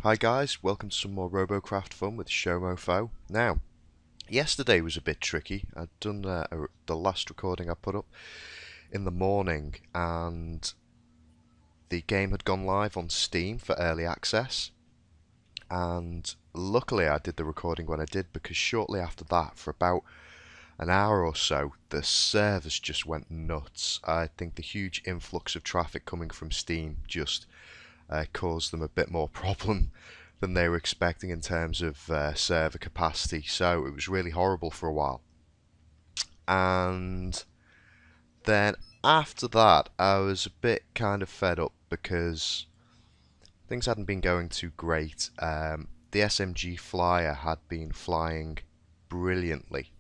Hi guys, welcome to some more Robocraft fun with Showmofo. Now, yesterday was a bit tricky. I'd done the last recording I put up in the morning and the game had gone live on Steam for early access, and luckily I did the recording when I did, because shortly after that, for about an hour or so, the servers just went nuts. I think the huge influx of traffic coming from Steam just caused them a bit more problem than they were expecting in terms of server capacity, so it was really horrible for a while. And then after that I was a bit kind of fed up because things hadn't been going too great. The SMG flyer had been flying brilliantly.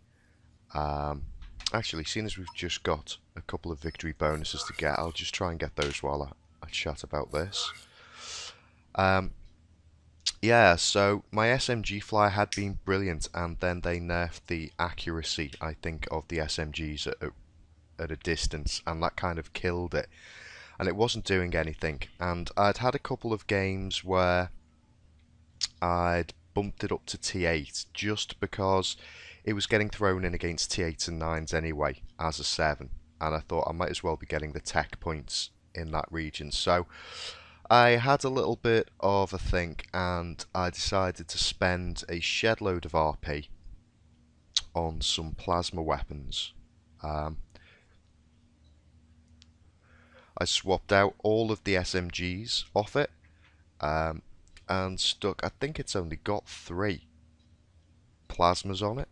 Actually, seeing as we've just got a couple of victory bonuses to get, I'll just try and get those while I chat about this. Yeah, so my SMG flyer had been brilliant, and then they nerfed the accuracy, I think, of the SMGs at a distance, and that kind of killed it. And it wasn't doing anything. And I'd had a couple of games where I'd bumped it up to T8 just because it was getting thrown in against T8s and 9s anyway as a 7. And I thought I might as well be getting the tech points in that region. So I had a little bit of a think, and I decided to spend a shed load of RP on some plasma weapons. I swapped out all of the SMGs off it, and stuck, I think it's only got 3 plasmas on it,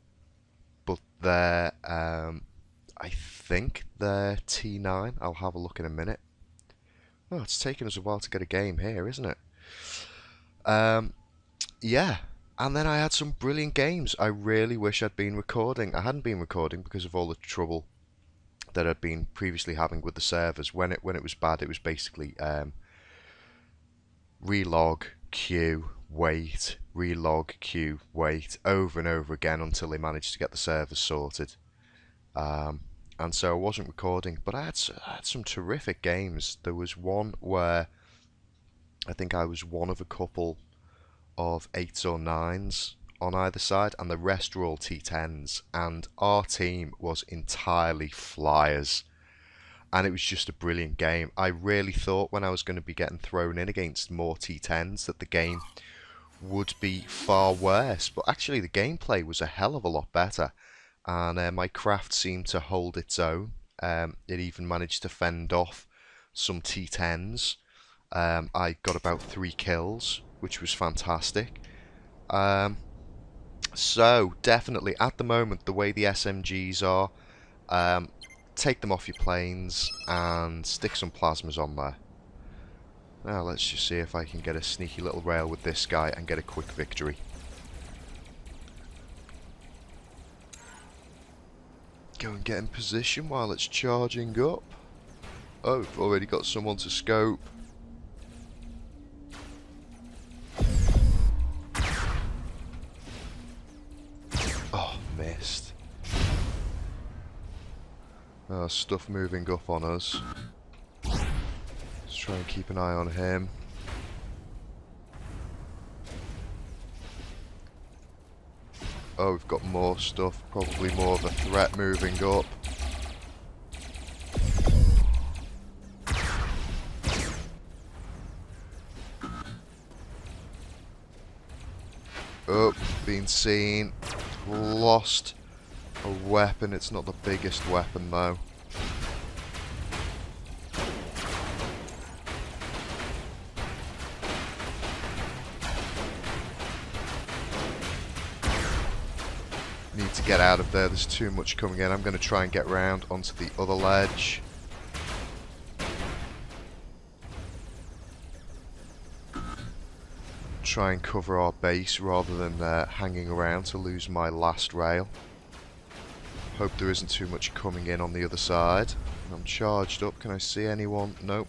but they're, I think they're T9. I'll have a look in a minute. Oh, it's taken us a while to get a game here, isn't it? Yeah, and then I had some brilliant games. I really wish I'd been recording. I hadn't been recording because of all the trouble that I'd been previously having with the servers. When it was bad, it was basically relog, queue, wait, relog, queue, wait, over and over again until they managed to get the servers sorted. And so I wasn't recording, but I had some terrific games. There was one where I think I was one of a couple of 8s or 9s on either side, and the rest were all T10s, and our team was entirely flyers, and it was just a brilliant game. I really thought when I was going to be getting thrown in against more T10s that the game would be far worse, but actually the gameplay was a hell of a lot better. And my craft seemed to hold its own. It even managed to fend off some T10s. I got about 3 kills, which was fantastic. So, definitely, at the moment, the way the SMGs are, take them off your planes and stick some plasmas on there. Now, let's just see if I can get a sneaky little rail with this guy and get a quick victory. Go and get in position while it's charging up. Oh, we've already got someone to scope. Oh, missed. Oh, stuff moving up on us. Let's try and keep an eye on him. Oh, we've got more stuff, probably more of a threat moving up. Oh, been seen. Lost a weapon. It's not the biggest weapon though. Need to get out of there, there's too much coming in. I'm going to try and get round onto the other ledge. Try and cover our base rather than hanging around to lose my last rail. Hope there isn't too much coming in on the other side. I'm charged up, can I see anyone? Nope.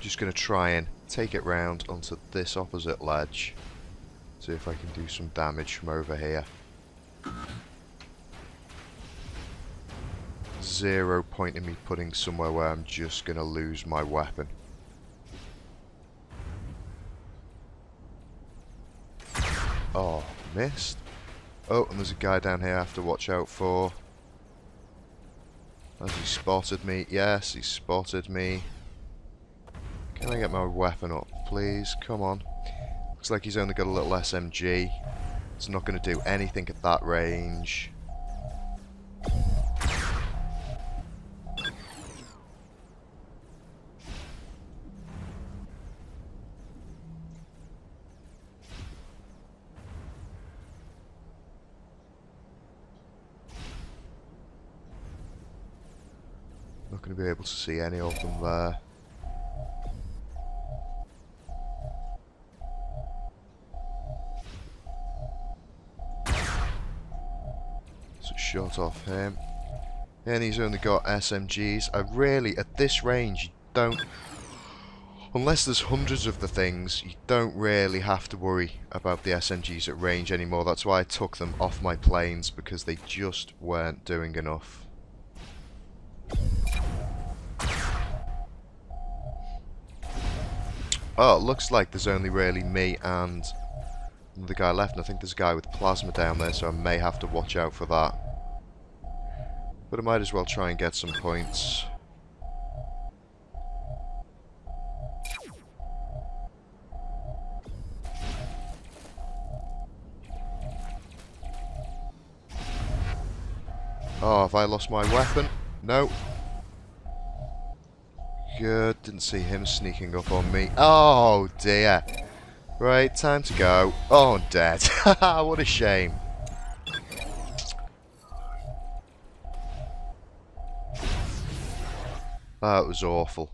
Just going to try and take it round onto this opposite ledge. See if I can do some damage from over here. zero point in me putting somewhere where I'm just going to lose my weapon. Oh, missed. Oh, and there's a guy down here I have to watch out for. Has he spotted me? Yes, he spotted me. Can I get my weapon up, please? Come on. Looks like he's only got a little SMG. It's not going to do anything at that range. Not going to be able to see any of them there. So shot off him. And he's only got SMGs. I really, at this range, you don't... Unless there's hundreds of the things, you don't really have to worry about the SMGs at range anymore. That's why I took them off my planes, because they just weren't doing enough. Oh, it looks like there's only really me and the guy left, and I think there's a guy with plasma down there, so I may have to watch out for that. But I might as well try and get some points. Oh, have I lost my weapon? No. Good, didn't see him sneaking up on me. Oh dear. Right, time to go. Oh, I'm dead. What a shame. That was awful.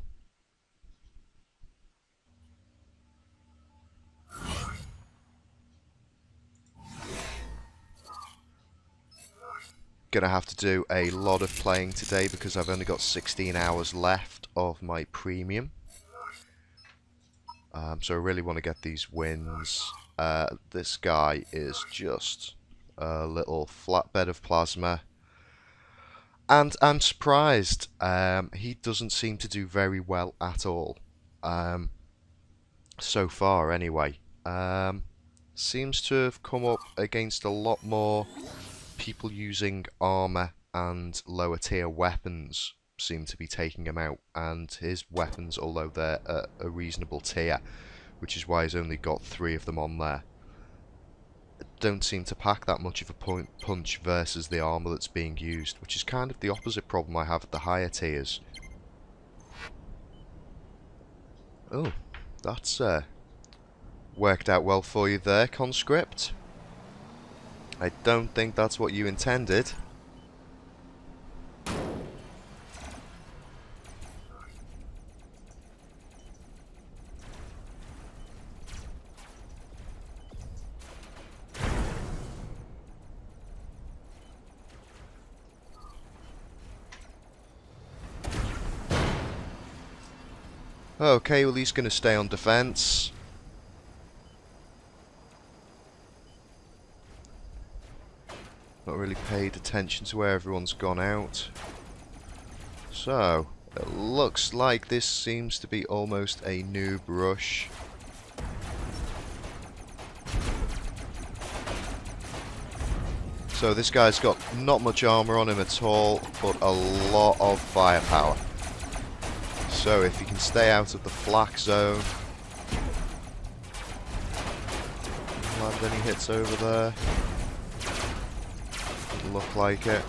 Gonna have to do a lot of playing today because I've only got 16 hours left of my premium. So I really want to get these wins. This guy is just a little flatbed of plasma. And I'm surprised. He doesn't seem to do very well at all. So far, anyway. Seems to have come up against a lot more people using armor and lower tier weapons seem to be taking him out, and his weapons, although they're a reasonable tier, which is why he's only got 3 of them on there, don't seem to pack that much of a punch versus the armor that's being used, which is kind of the opposite problem I have at the higher tiers. Oh, that's worked out well for you there, conscript. I don't think that's what you intended. Okay, well he's going to stay on defense. Not really paid attention to where everyone's gone out. So, it looks like this seems to be almost a noob rush. So this guy's got not much armor on him at all, but a lot of firepower. So if he can stay out of the flak zone, land any hits over there. Doesn't look like it.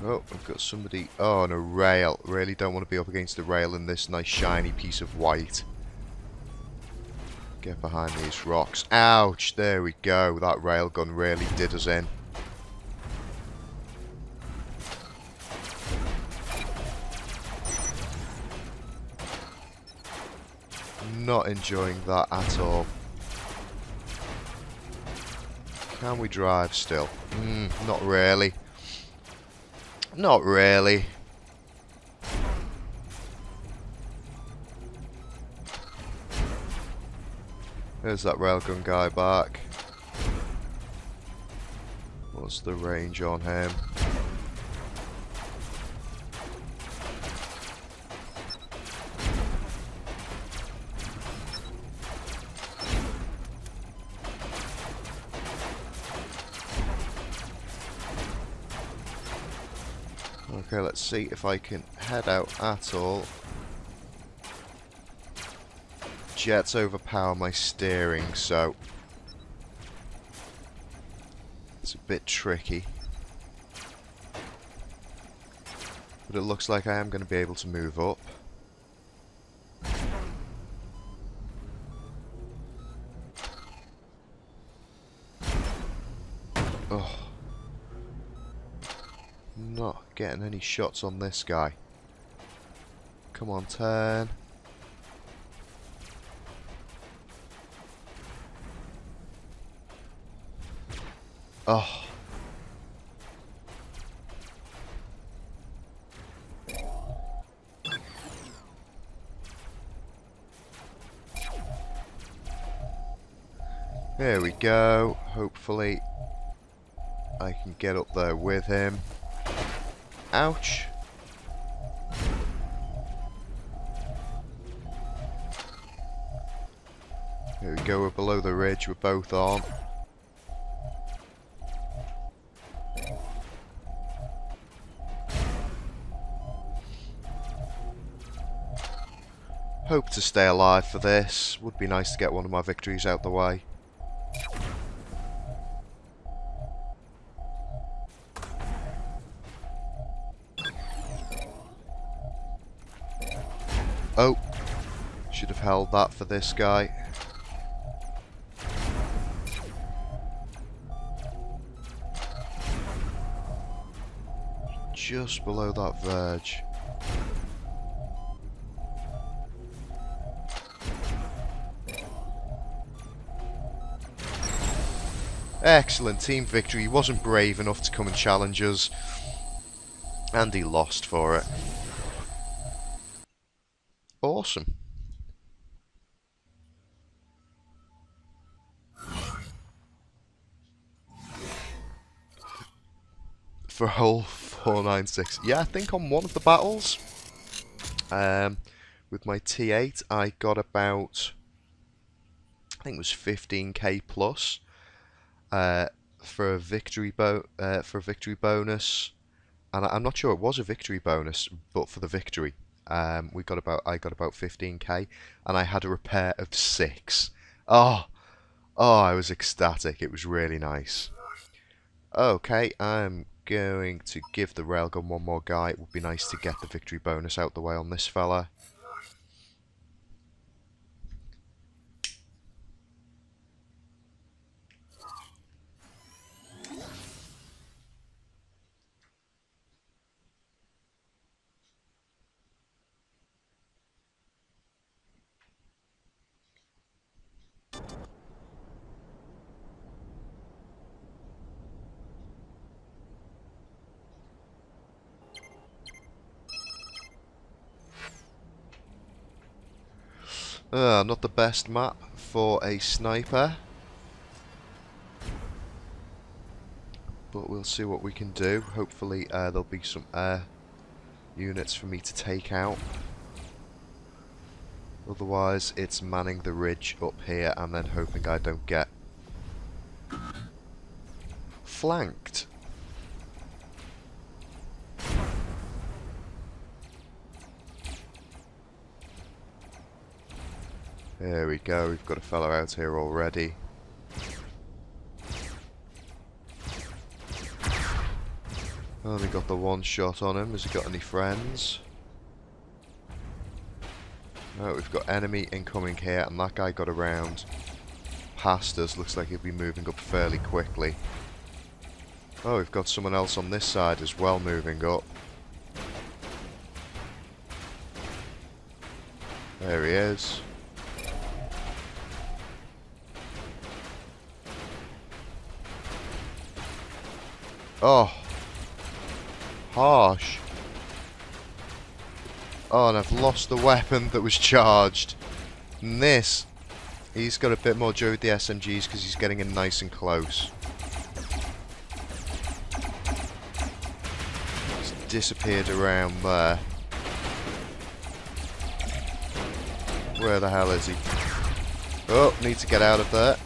Oh, I've got somebody. Oh, and a rail. Really don't want to be up against the rail in this nice shiny piece of white. Get behind these rocks. Ouch! There we go. That railgun really did us in. Not enjoying that at all. Can we drive still? Not really. Not really. There's that railgun guy back. What's the range on him? Okay, let's see if I can head out at all. Jets overpower my steering, so it's a bit tricky. But it looks like I am going to be able to move up. Oh. Not getting any shots on this guy. Come on, turn. Oh. There we go. Hopefully I can get up there with him. Ouch. There we go, we're below the ridge, we're both on. Hope to stay alive for this. Would be nice to get one of my victories out the way. Oh, should have held that for this guy. Just below that verge. Excellent team victory. He wasn't brave enough to come and challenge us, and he lost for it. Awesome. For hole 496. Yeah, I think on one of the battles, with my T8, I got about, I think it was 15k plus for a victory bonus, and I'm not sure it was a victory bonus, but for the victory. I got about 15k, and I had a repair of 6. Oh, I was ecstatic. It was really nice. Okay, I'm going to give the railgun one more guy. It would be nice to get the victory bonus out the way on this fella. Not the best map for a sniper, but we'll see what we can do. Hopefully there'll be some air units for me to take out. Otherwise it's manning the ridge up here and then hoping I don't get flanked. There we go, we've got a fella out here already. Only got the one shot on him. Has he got any friends? No, we've got enemy incoming here, and that guy got around past us. Looks like he'll be moving up fairly quickly. Oh, we've got someone else on this side as well moving up. There he is. Oh, harsh. Oh, and I've lost the weapon that was charged. And this He's got a bit more joy with the SMGs because he's getting in nice and close. He's disappeared around there. Where the hell is he? Oh, need to get out of there.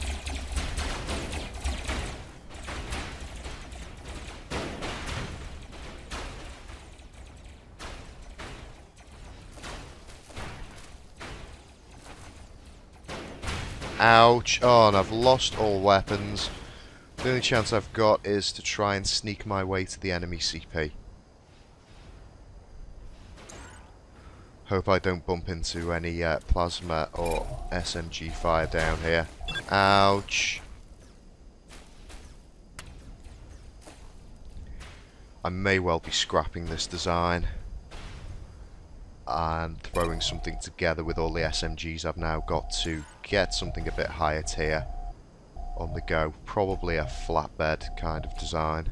Ouch. Oh, and I've lost all weapons. The only chance I've got is to try and sneak my way to the enemy CP. Hope I don't bump into any plasma or SMG fire down here. Ouch. I may well be scrapping this design and throwing something together with all the SMGs I've now got to get something a bit higher tier on the go. Probably a flatbed kind of design.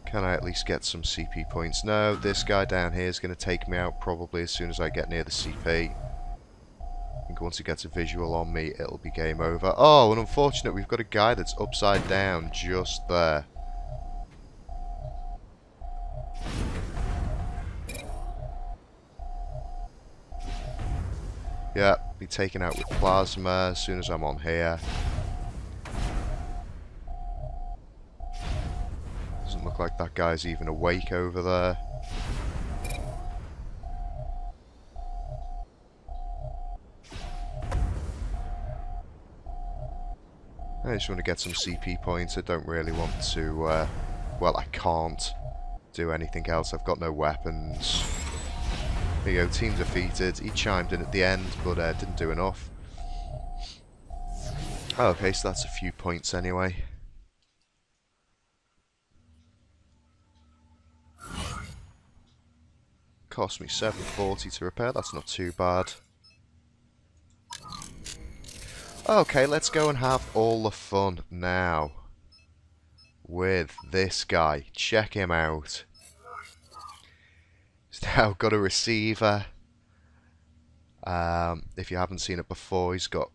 Can I at least get some CP points? No, this guy down here is going to take me out probably as soon as I get near the CP. I think once he gets a visual on me, it'll be game over. Oh, and unfortunate, we've got a guy that's upside down just there. Yeah, be taken out with plasma as soon as I'm on here. Doesn't look like that guy's even awake over there. I just want to get some CP points. I don't really want to, well, I can't do anything else. I've got no weapons. There you go, team defeated. He chimed in at the end, but didn't do enough. Oh, okay, so that's a few points anyway. Cost me 740 to repair, that's not too bad. Okay, let's go and have all the fun now with this guy. Check him out. He's now got a receiver. If you haven't seen it before, he's got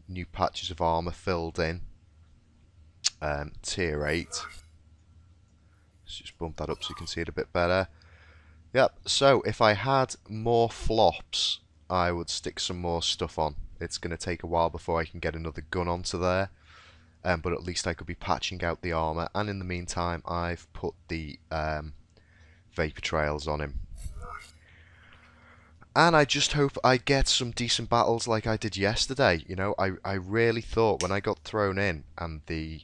new patches of armour filled in. Tier 8. Let's just bump that up so you can see it a bit better. Yep, so if I had more flops, I would stick some more stuff on. It's going to take a while before I can get another gun onto there. But at least I could be patching out the armour. And in the meantime, I've put the vapor trails on him. And I just hope I get some decent battles like I did yesterday. You know, I really thought when I got thrown in and the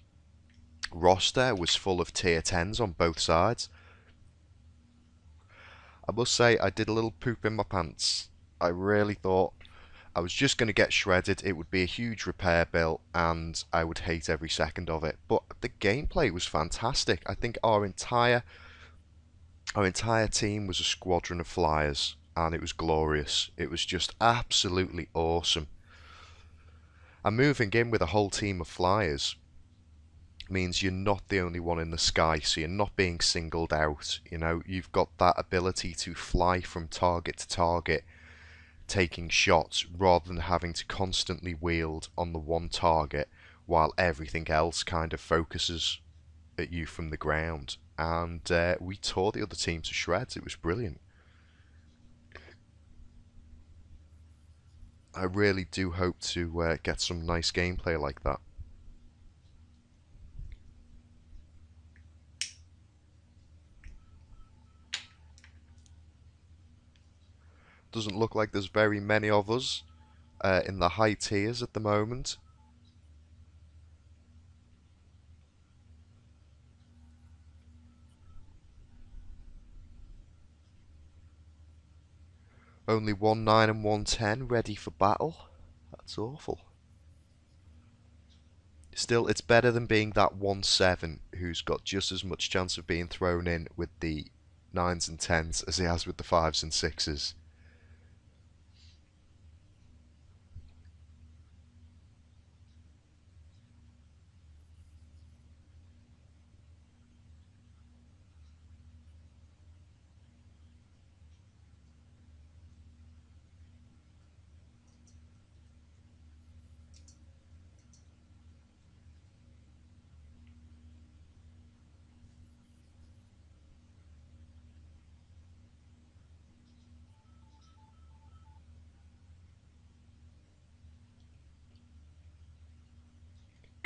roster was full of tier 10s on both sides, I must say I did a little poop in my pants. I really thought I was just going to get shredded, it would be a huge repair bill, and I would hate every second of it. But the gameplay was fantastic. I think our entire team was a squadron of flyers, and it was glorious. It was just absolutely awesome. And moving in with a whole team of flyers means you're not the only one in the sky, so you're not being singled out. You know, you've got that ability to fly from target to target, taking shots, rather than having to constantly wield on the one target while everything else kind of focuses at you from the ground. And we tore the other team to shreds. It was brilliant. I really do hope to get some nice gameplay like that. Doesn't look like there's very many of us in the high tiers at the moment. Only 1-9 and 1-10 ready for battle. That's awful. Still, it's better than being that 1-7 who's got just as much chance of being thrown in with the 9s and 10s as he has with the 5s and 6s.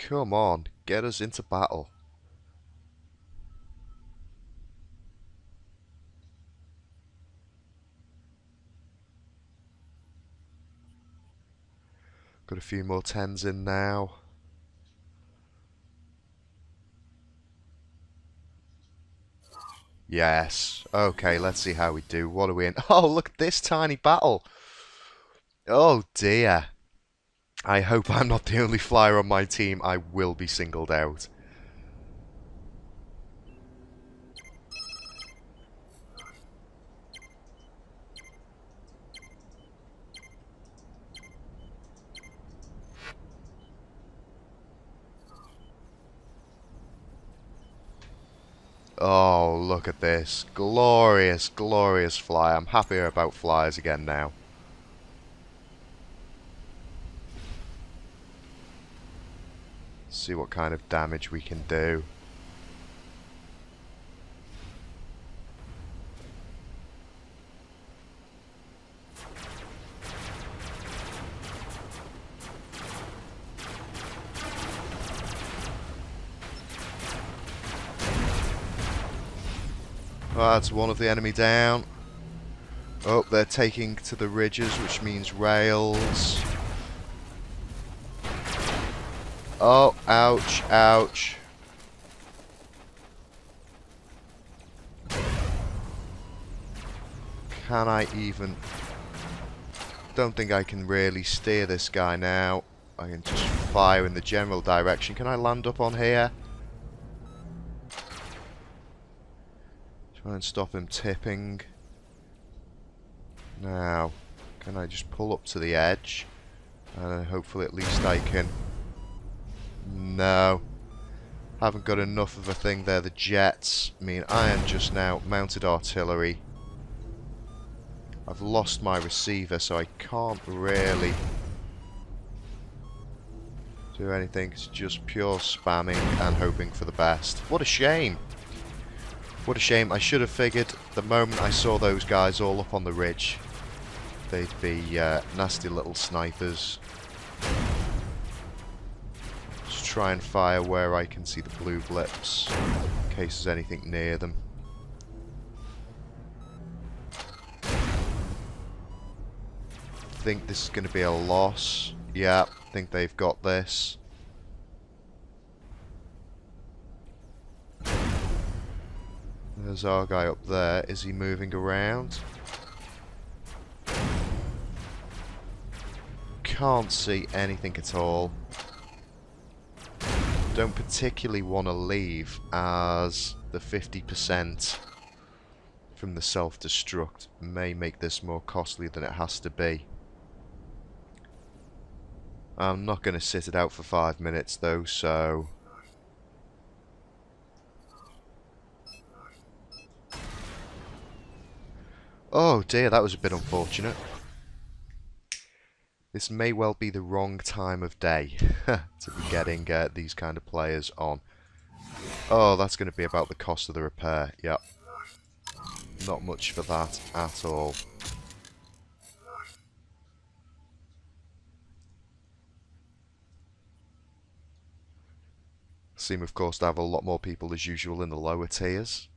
Come on, get us into battle. Got a few more 10s in now. Yes. Okay, let's see how we do. What are we in? Oh, look at this tiny battle. Oh dear. I hope I'm not the only flyer on my team. I will be singled out. Oh, look at this. Glorious, glorious fly. I'm happier about flyers again now. See what kind of damage we can do. That's one of the enemy down. Oh, they're taking to the ridges, which means rails. Oh, ouch, ouch. Can I even... Don't think I can really steer this guy now. I can just fire in the general direction. Can I land up on here? Try and stop him tipping. Now, can I just pull up to the edge? And hopefully at least I can... No. Haven't got enough of a thing there. The jets. I mean, I am just now mounted artillery. I've lost my receiver, so I can't really do anything. It's just pure spamming and hoping for the best. What a shame. What a shame. I should have figured the moment I saw those guys all up on the ridge, they'd be nasty little snipers. Just try and fire where I can see the blue blips, in case there's anything near them. I think this is going to be a loss. Yeah, I think they've got this. There's our guy up there. Is he moving around? Can't see anything at all. Don't particularly want to leave, as the 50% from the self-destruct may make this more costly than it has to be. I'm not going to sit it out for 5 minutes though, so... Oh dear, that was a bit unfortunate. This may well be the wrong time of day to be getting these kind of players on. Oh, that's going to be about the cost of the repair. Yep. Not much for that at all. Seem, of course, to have a lot more people as usual in the lower tiers.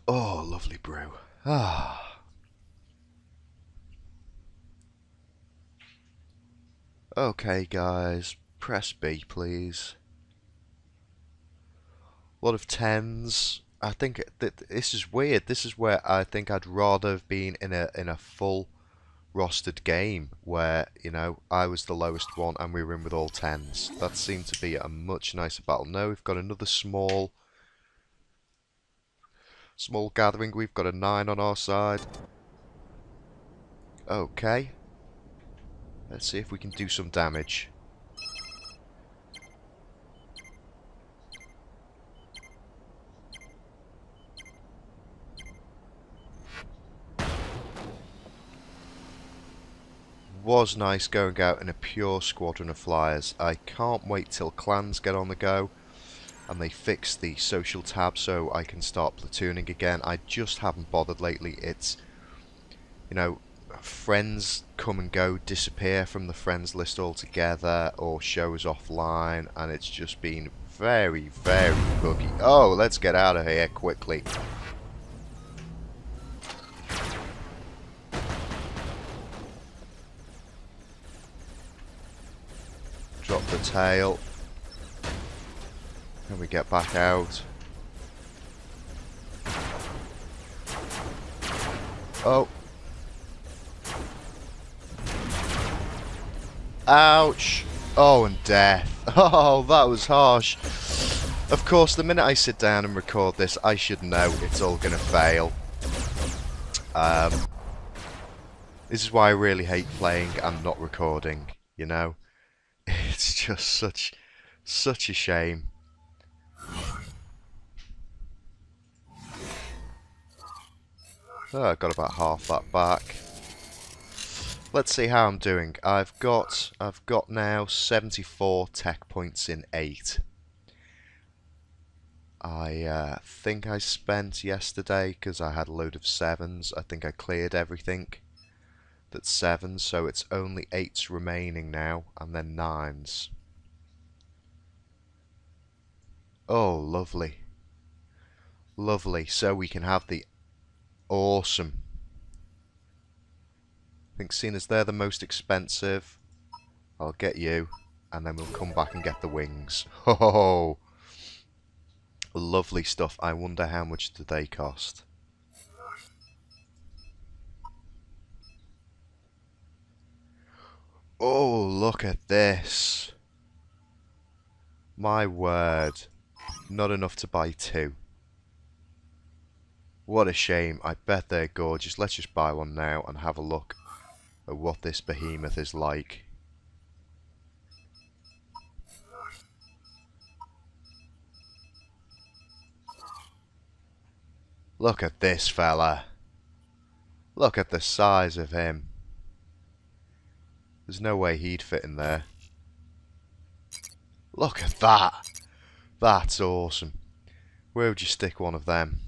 Oh, lovely brew. Ah. Okay, guys. Press B, please. A lot of 10s. I think this is weird. This is where I think I'd rather have been in a full rostered game where, you know, I was the lowest one and we were in with all 10s. That seemed to be a much nicer battle. No, we've got another small gathering. We've got a 9 on our side. Okay. Let's see if we can do some damage. Was nice going out in a pure squadron of flyers. I can't wait till clans get on the go and they fix the social tab so I can start platooning again. I just haven't bothered lately. It's, you know, friends come and go, disappear from the friends list altogether, or shows offline, and it's just been very, very buggy. Oh, let's get out of here quickly. Drop the tail. And we get back out. Oh. Ouch. Oh, and death. Oh, that was harsh. Of course, the minute I sit down and record this, I should know it's all going to fail. This is why I really hate playing and not recording, you know? It's just such a shame. Oh, I got about half that back. Let's see how I'm doing. I've got now 74 tech points in 8. I think I spent yesterday, because I had a load of 7s, I think I cleared everything that's 7s, so it's only 8s remaining now, and then 9s. Oh, lovely. Lovely, so we can have the awesome. I think seeing as they're the most expensive, I'll get you, and then we'll come back and get the wings. Oh, lovely stuff. I wonder how much do they cost. Oh, look at this. My word. Not enough to buy 2. What a shame. I bet they're gorgeous. Let's just buy one now and have a look at what this behemoth is like. Look at this fella. Look at the size of him. There's no way he'd fit in there. Look at that. That's awesome. Where would you stick one of them?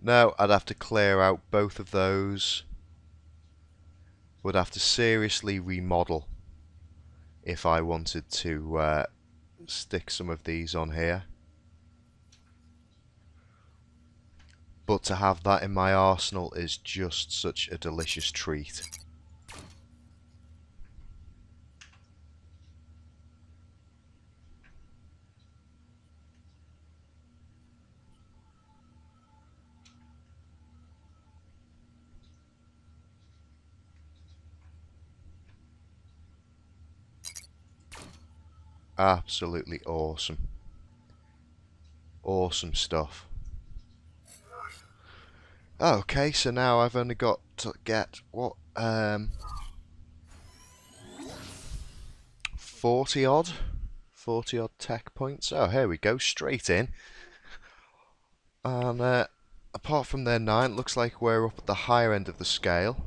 No, I'd have to clear out both of those. Would have to seriously remodel if I wanted to stick some of these on here. But to have that in my arsenal is just such a delicious treat. Absolutely awesome. Awesome stuff. Okay, so now I've only got to get, what, 40 odd tech points. Oh, here we go, straight in. And apart from their 9, looks like we're up at the higher end of the scale.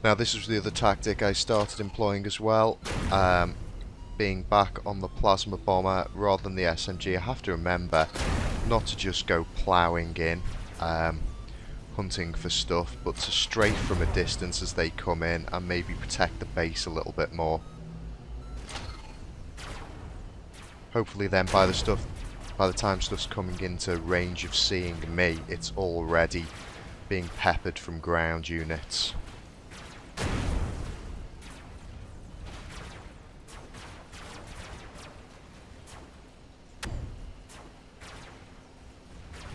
Now this was the other tactic I started employing as well, being back on the plasma bomber rather than the SMG. I have to remember not to just go ploughing in, hunting for stuff, but to strafe from a distance as they come in and maybe protect the base a little bit more. Hopefully then by the time stuff's coming into range of seeing me, it's already being peppered from ground units.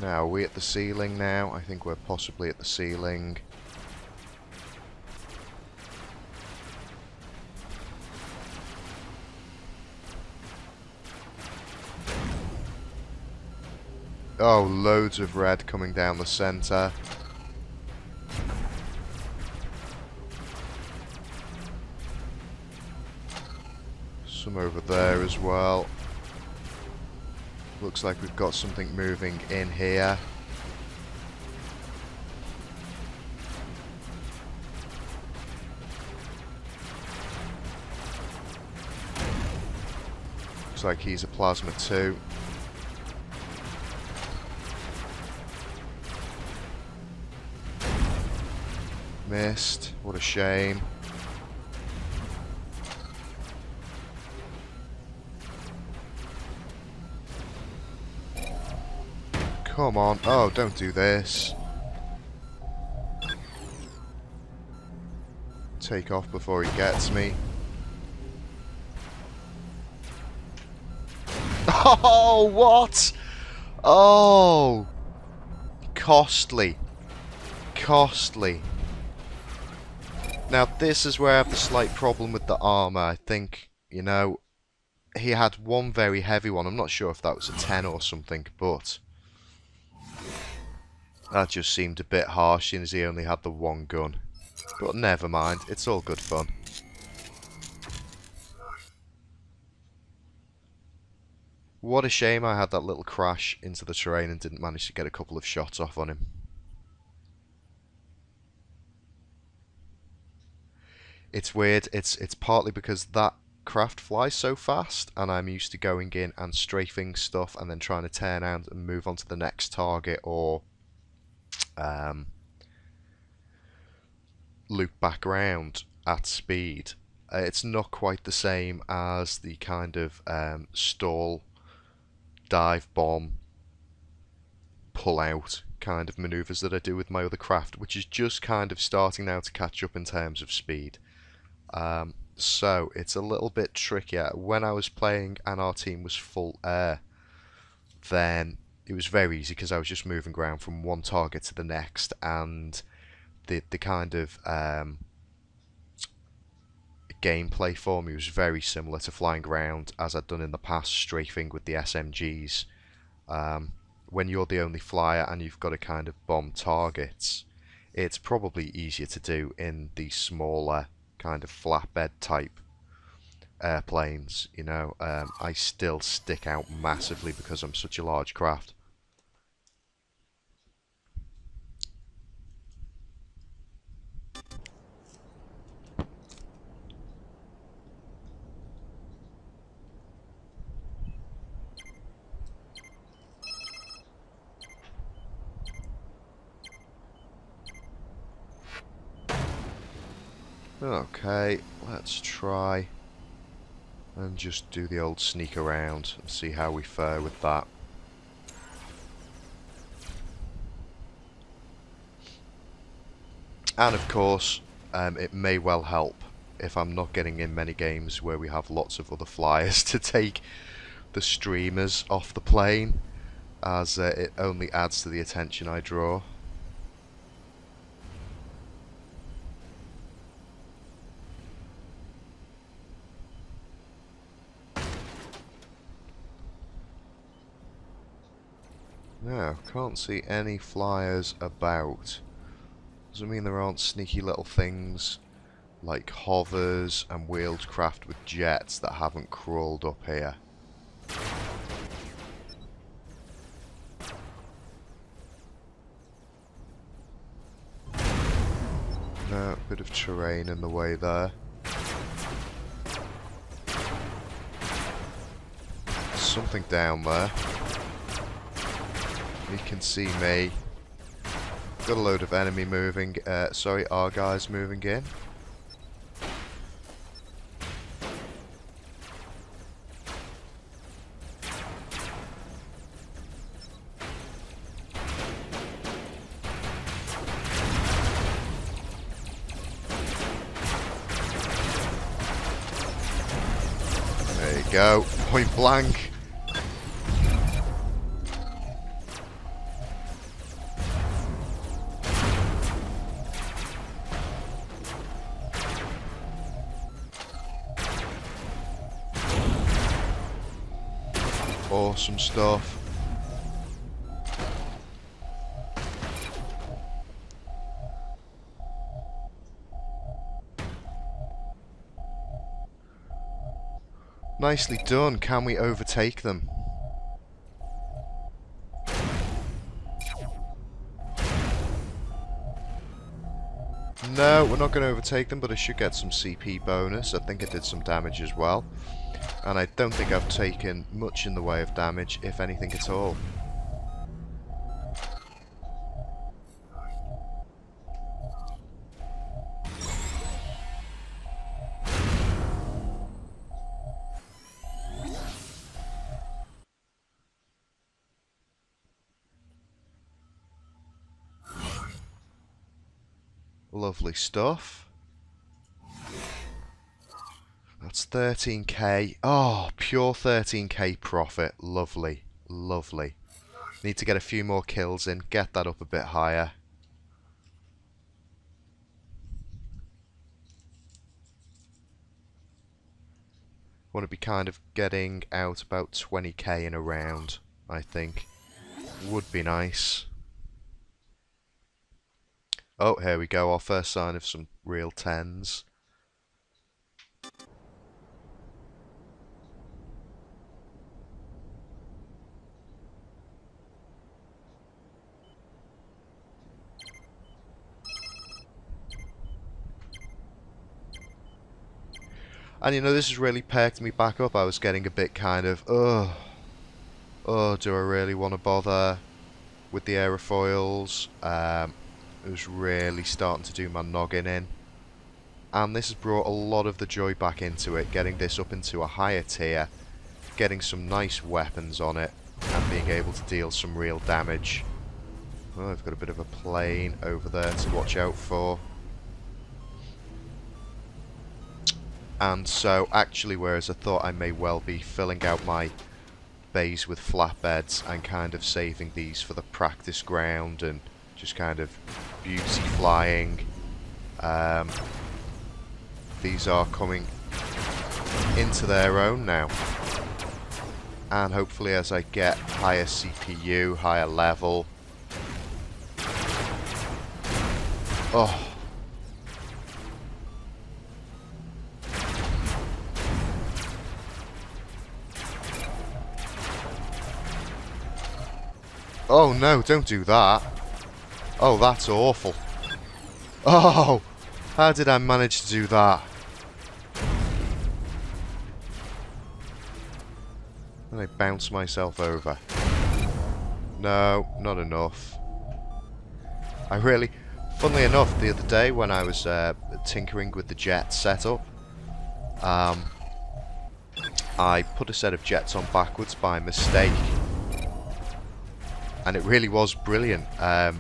Now, are we at the ceiling now? I think we're possibly at the ceiling. Oh, loads of red coming down the centre. Some over there as well. Looks like we've got something moving in here. Looks like he's a plasma too. Missed. What a shame. Come on. Oh, don't do this. Take off before he gets me. Oh, what? Oh. Costly. Costly. Now, this is where I have the slight problem with the armour. I think, you know, he had one very heavy one. I'm not sure if that was a 10 or something, but that just seemed a bit harsh, since he only had the one gun. But never mind, it's all good fun. What a shame I had that little crash into the terrain and didn't manage to get a couple of shots off on him. It's weird, it's partly because that craft flies so fast, and I'm used to going in and strafing stuff and then trying to turn out and move on to the next target, or loop back around at speed. It's not quite the same as the kind of stall, dive bomb, pull out kind of maneuvers that I do with my other craft, which is just kind of starting now to catch up in terms of speed. So it's a little bit trickier. When I was playing and our team was full air, then it was very easy because I was just moving around from one target to the next, and the kind of gameplay for me was very similar to flying around as I'd done in the past, strafing with the SMGs. When you're the only flyer and you've got to kind of bomb targets, it's probably easier to do in the smaller kind of flatbed type airplanes, you know. I still stick out massively because I'm such a large craft. Okay, let's try and just do the old sneak around and see how we fare with that. And of course, it may well help if I'm not getting in many games where we have lots of other flyers to take the streamers off the plane, as it only adds to the attention I draw. No, can't see any flyers about. Doesn't mean there aren't sneaky little things like hovers and wheeled craft with jets that haven't crawled up here. No, bit of terrain in the way there. Something down there. He can see me. Got a load of enemy moving, sorry, our guys moving in. There you go, point blank. Awesome stuff. Nicely done. Can we overtake them? No, we're not going to overtake them, but I should get some CP bonus. I think I did some damage as well. And I don't think I've taken much in the way of damage, if anything at all. Lovely stuff. That's 13k. Oh, pure 13k profit. Lovely. Lovely. Need to get a few more kills in. Get that up a bit higher. Want to be kind of getting out about 20k in a round, I think. Would be nice. Oh, here we go. Our first sign of some real 10s. And you know, this has really perked me back up. I was getting a bit kind of, do I really want to bother with the aerofoils? It was really starting to do my noggin in. And this has brought a lot of the joy back into it, getting this up into a higher tier, getting some nice weapons on it, and being able to deal some real damage. Oh, I've got a bit of a plane over there to watch out for. And so, actually, whereas I thought I may well be filling out my bays with flatbeds and kind of saving these for the practice ground and just kind of beauty flying, these are coming into their own now. And hopefully as I get higher CPU, higher level... Oh... Oh no, don't do that. Oh, that's awful. Oh, how did I manage to do that? And I bounce myself over. No, not enough. I really... Funnily enough, the other day when I was tinkering with the jet setup, I put a set of jets on backwards by mistake. And it really was brilliant,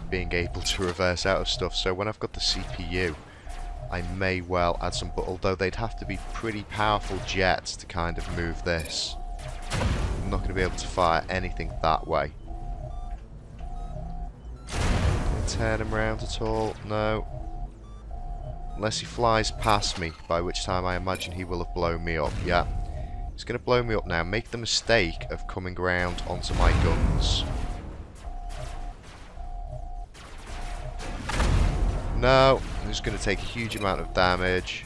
being able to reverse out of stuff. So when I've got the CPU, I may well add some, but although they'd have to be pretty powerful jets to kind of move this. I'm not going to be able to fire anything that way. Can I turn him around at all? No. Unless he flies past me, by which time I imagine he will have blown me up. Yeah. He's going to blow me up now. Make the mistake of coming around onto my guns. No, I'm just going to take a huge amount of damage.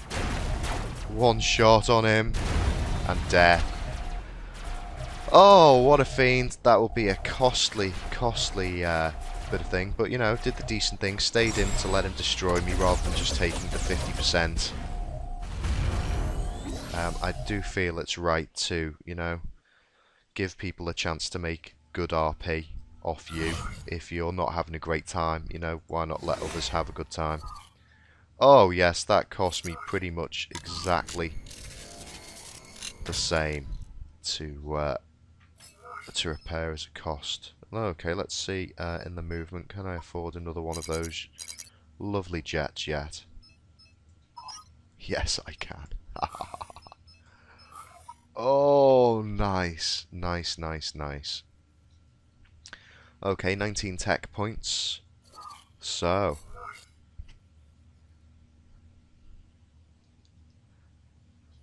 One shot on him, and death. Oh, what a fiend. That will be a costly bit of thing. But, you know, did the decent thing. Stayed in to let him destroy me rather than just taking the 50%. I do feel it's right to, you know, give people a chance to make good RP off you. If you're not having a great time, you know, why not let others have a good time? Oh yes, that cost me pretty much exactly the same to repair as a cost. Okay, let's see in the movement, can I afford another one of those lovely jets yet? Yes, I can. Oh, nice, nice, nice, nice. Okay, 19 tech points. So,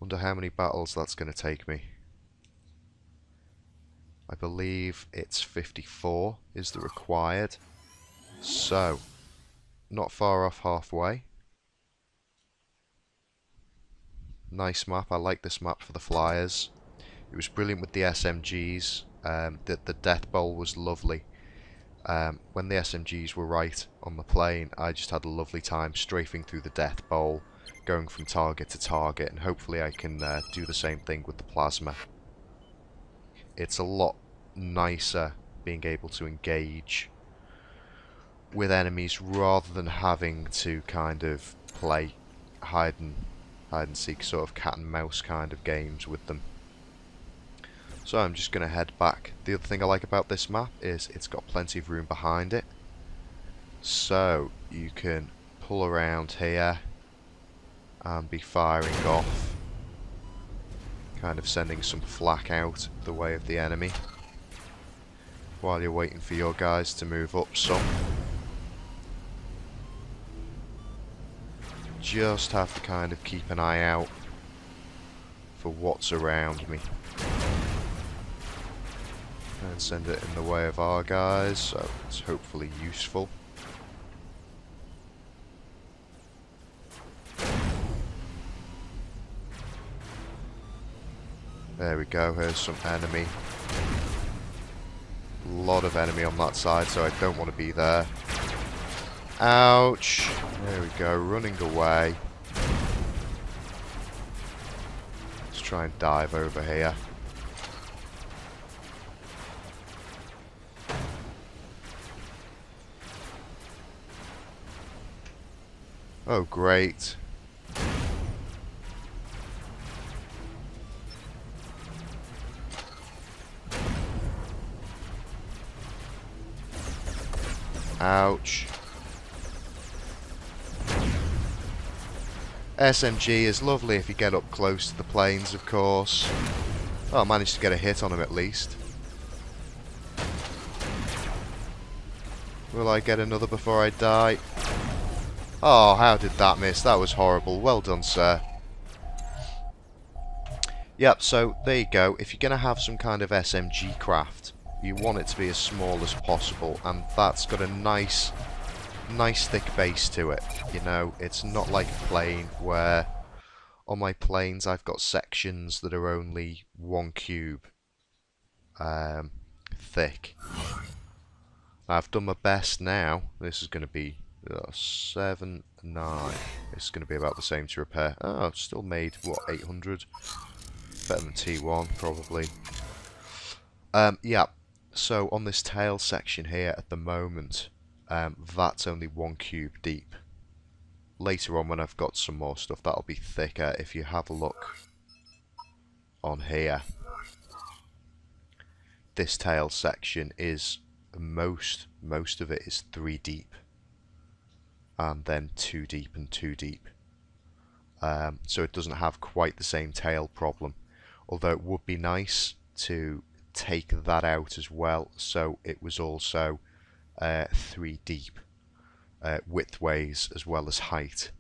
wonder how many battles that's going to take me. I believe it's 54 is the required. So, not far off halfway. Nice map. I like this map for the flyers. It was brilliant with the SMGs. The death bowl was lovely. When the SMGs were right on the plane, I just had a lovely time strafing through the death bowl, going from target to target, and hopefully I can do the same thing with the plasma. It's a lot nicer being able to engage with enemies rather than having to kind of play hide and seek, sort of cat and mouse kind of games with them. So I'm just going to head back. The other thing I like about this map is it's got plenty of room behind it. So you can pull around here and be firing off, kind of sending some flak out the way of the enemy while you're waiting for your guys to move up some. Just have to kind of keep an eye out for what's around me. And send it in the way of our guys, so it's hopefully useful. There we go, here's some enemy. A lot of enemy on that side, so I don't want to be there. Ouch! There we go, running away. Let's try and dive over here. Oh, great. Ouch. SMG is lovely if you get up close to the planes, of course. Oh, I managed to get a hit on him at least. Will I get another before I die? Oh, how did that miss? That was horrible. Well done, sir. Yep, so there you go. If you're going to have some kind of SMG craft, you want it to be as small as possible, and that's got a nice thick base to it. You know, it's not like a plane where on my planes I've got sections that are only 1 cube thick. I've done my best now. This is going to be 7, 9. It's going to be about the same to repair. Oh, I've still made, what, 800? Better than T1, probably. Yeah, so on this tail section here at the moment, that's only 1 cube deep. Later on when I've got some more stuff, that'll be thicker. If you have a look on here, this tail section is most of it is 3 deep. And then 2 deep and 2 deep. So it doesn't have quite the same tail problem. Although it would be nice to take that out as well, so it was also 3 deep widthways as well as height.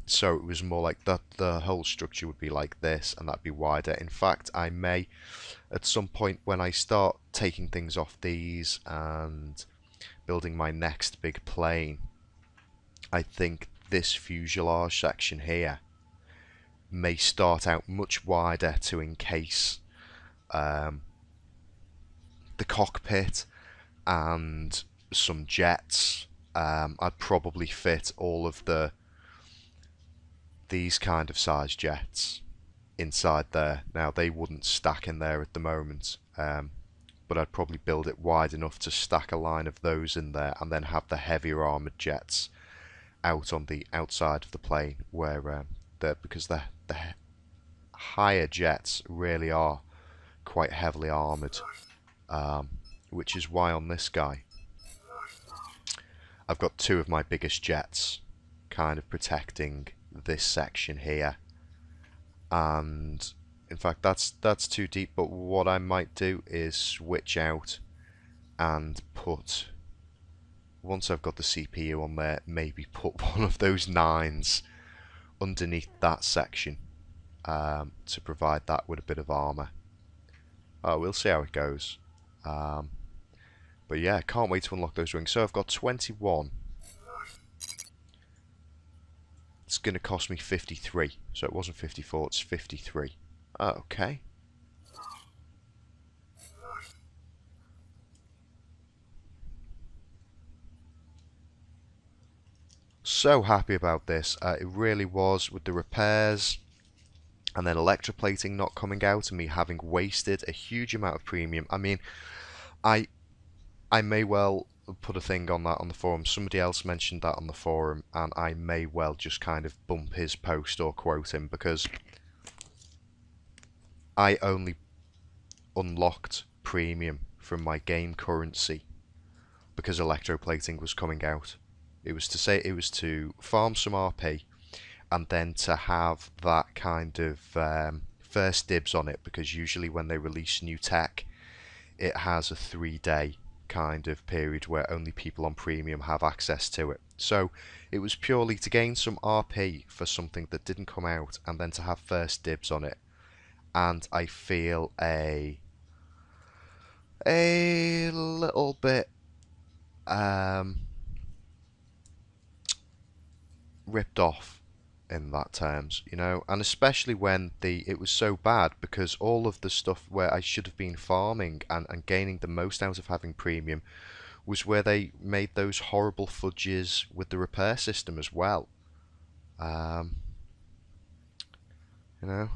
So it was more like that. The whole structure would be like this, and that'd be wider. In fact, I may, at some point when I start taking things off these and building my next big plane, I think this fuselage section here may start out much wider to encase the cockpit and some jets. I'd probably fit all of these kind of size jets inside there. Now they wouldn't stack in there at the moment, but I'd probably build it wide enough to stack a line of those in there and then have the heavier armoured jets out on the outside of the plane, where because the higher jets really are quite heavily armoured, which is why on this guy I've got 2 of my biggest jets kind of protecting this section here. And in fact that's too deep, but what I might do is switch out and put, once I've got the CPU on there, maybe put one of those 9s underneath that section to provide that with a bit of armour. we'll see how it goes. But yeah, can't wait to unlock those rings. So I've got 21. It's going to cost me 53. So it wasn't 54, it's 53. Okay. So happy about this. It really was, with the repairs and then electroplating not coming out and me having wasted a huge amount of premium. I mean, I may well put a thing on that on the forum. Somebody else mentioned that on the forum, and I may well just kind of bump his post or quote him, because I only unlocked premium from my game currency because electroplating was coming out. It was to farm some RP and then to have that kind of first dibs on it, because usually when they release new tech, it has a 3-day kind of period where only people on premium have access to it. So it was purely to gain some RP for something that didn't come out and then to have first dibs on it. And I feel a little bit ripped off in that terms, you know, and especially when it was so bad, because all of the stuff where I should have been farming and gaining the most out of having premium was where they made those horrible fudges with the repair system as well. You know.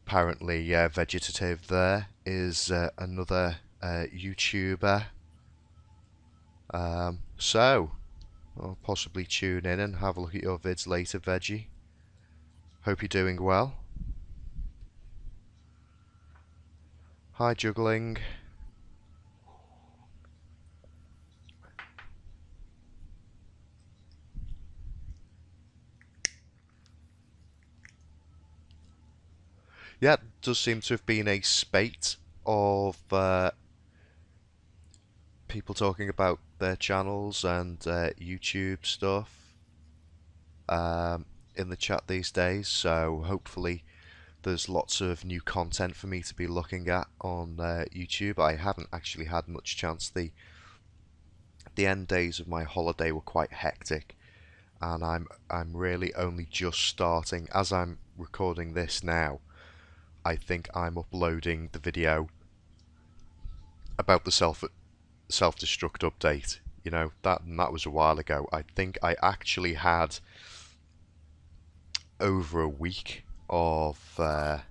Apparently, Vegetative there is another YouTuber. So, I'll possibly tune in and have a look at your vids later, Veggie. Hope you're doing well. Hi, Juggling. Yeah, it does seem to have been a spate of people talking about their channels and YouTube stuff in the chat these days, so hopefully there's lots of new content for me to be looking at on YouTube. I haven't actually had much chance. The end days of my holiday were quite hectic, and I'm really only just starting, as I'm recording this now. I think I'm uploading the video about the self-destruct update. You know, that was a while ago. I think I actually had over a week of not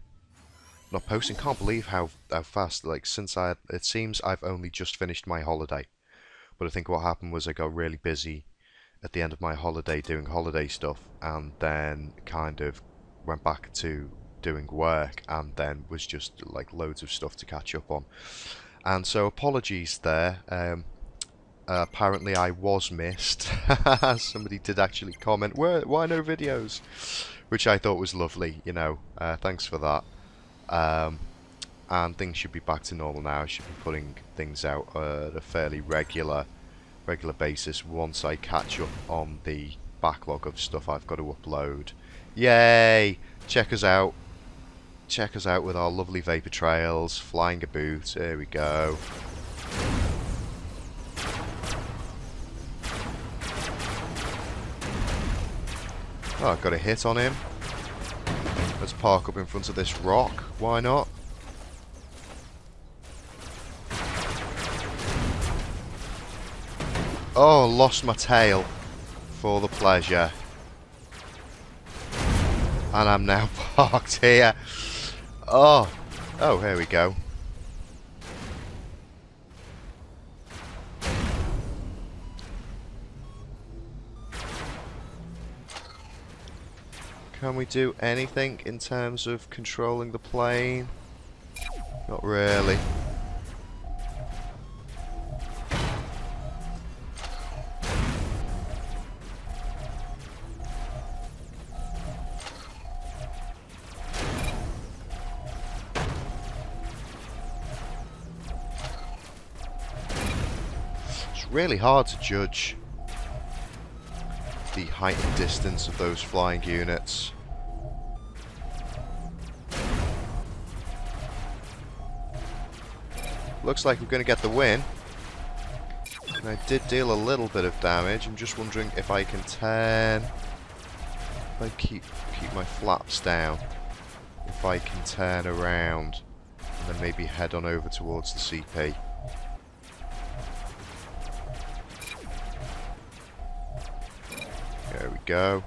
posting. Can't believe how fast. Like, it seems I've only just finished my holiday. But I think what happened was I got really busy at the end of my holiday doing holiday stuff, and then kind of went back to doing work, and then was just like loads of stuff to catch up on. And so apologies there. Apparently I was missed. Somebody did actually comment, why no videos? Which I thought was lovely, you know. Thanks for that. And things should be back to normal now. I should be putting things out at a fairly regular basis once I catch up on the backlog of stuff I've got to upload. Yay! Check us out. Check us out with our lovely vapor trails, flying a boot. There we go. Oh, I've got a hit on him. Let's park up in front of this rock. Why not? Oh, lost my tail for the pleasure. And I'm now parked here. Oh, here we go. Can we do anything in terms of controlling the plane? Not really. really hard to judge the height and distance of those flying units. Looks like we're going to get the win. And I did deal a little bit of damage. I'm just wondering if I can turn... If I keep my flaps down. If I can turn around and then maybe head on over towards the CP. There we go.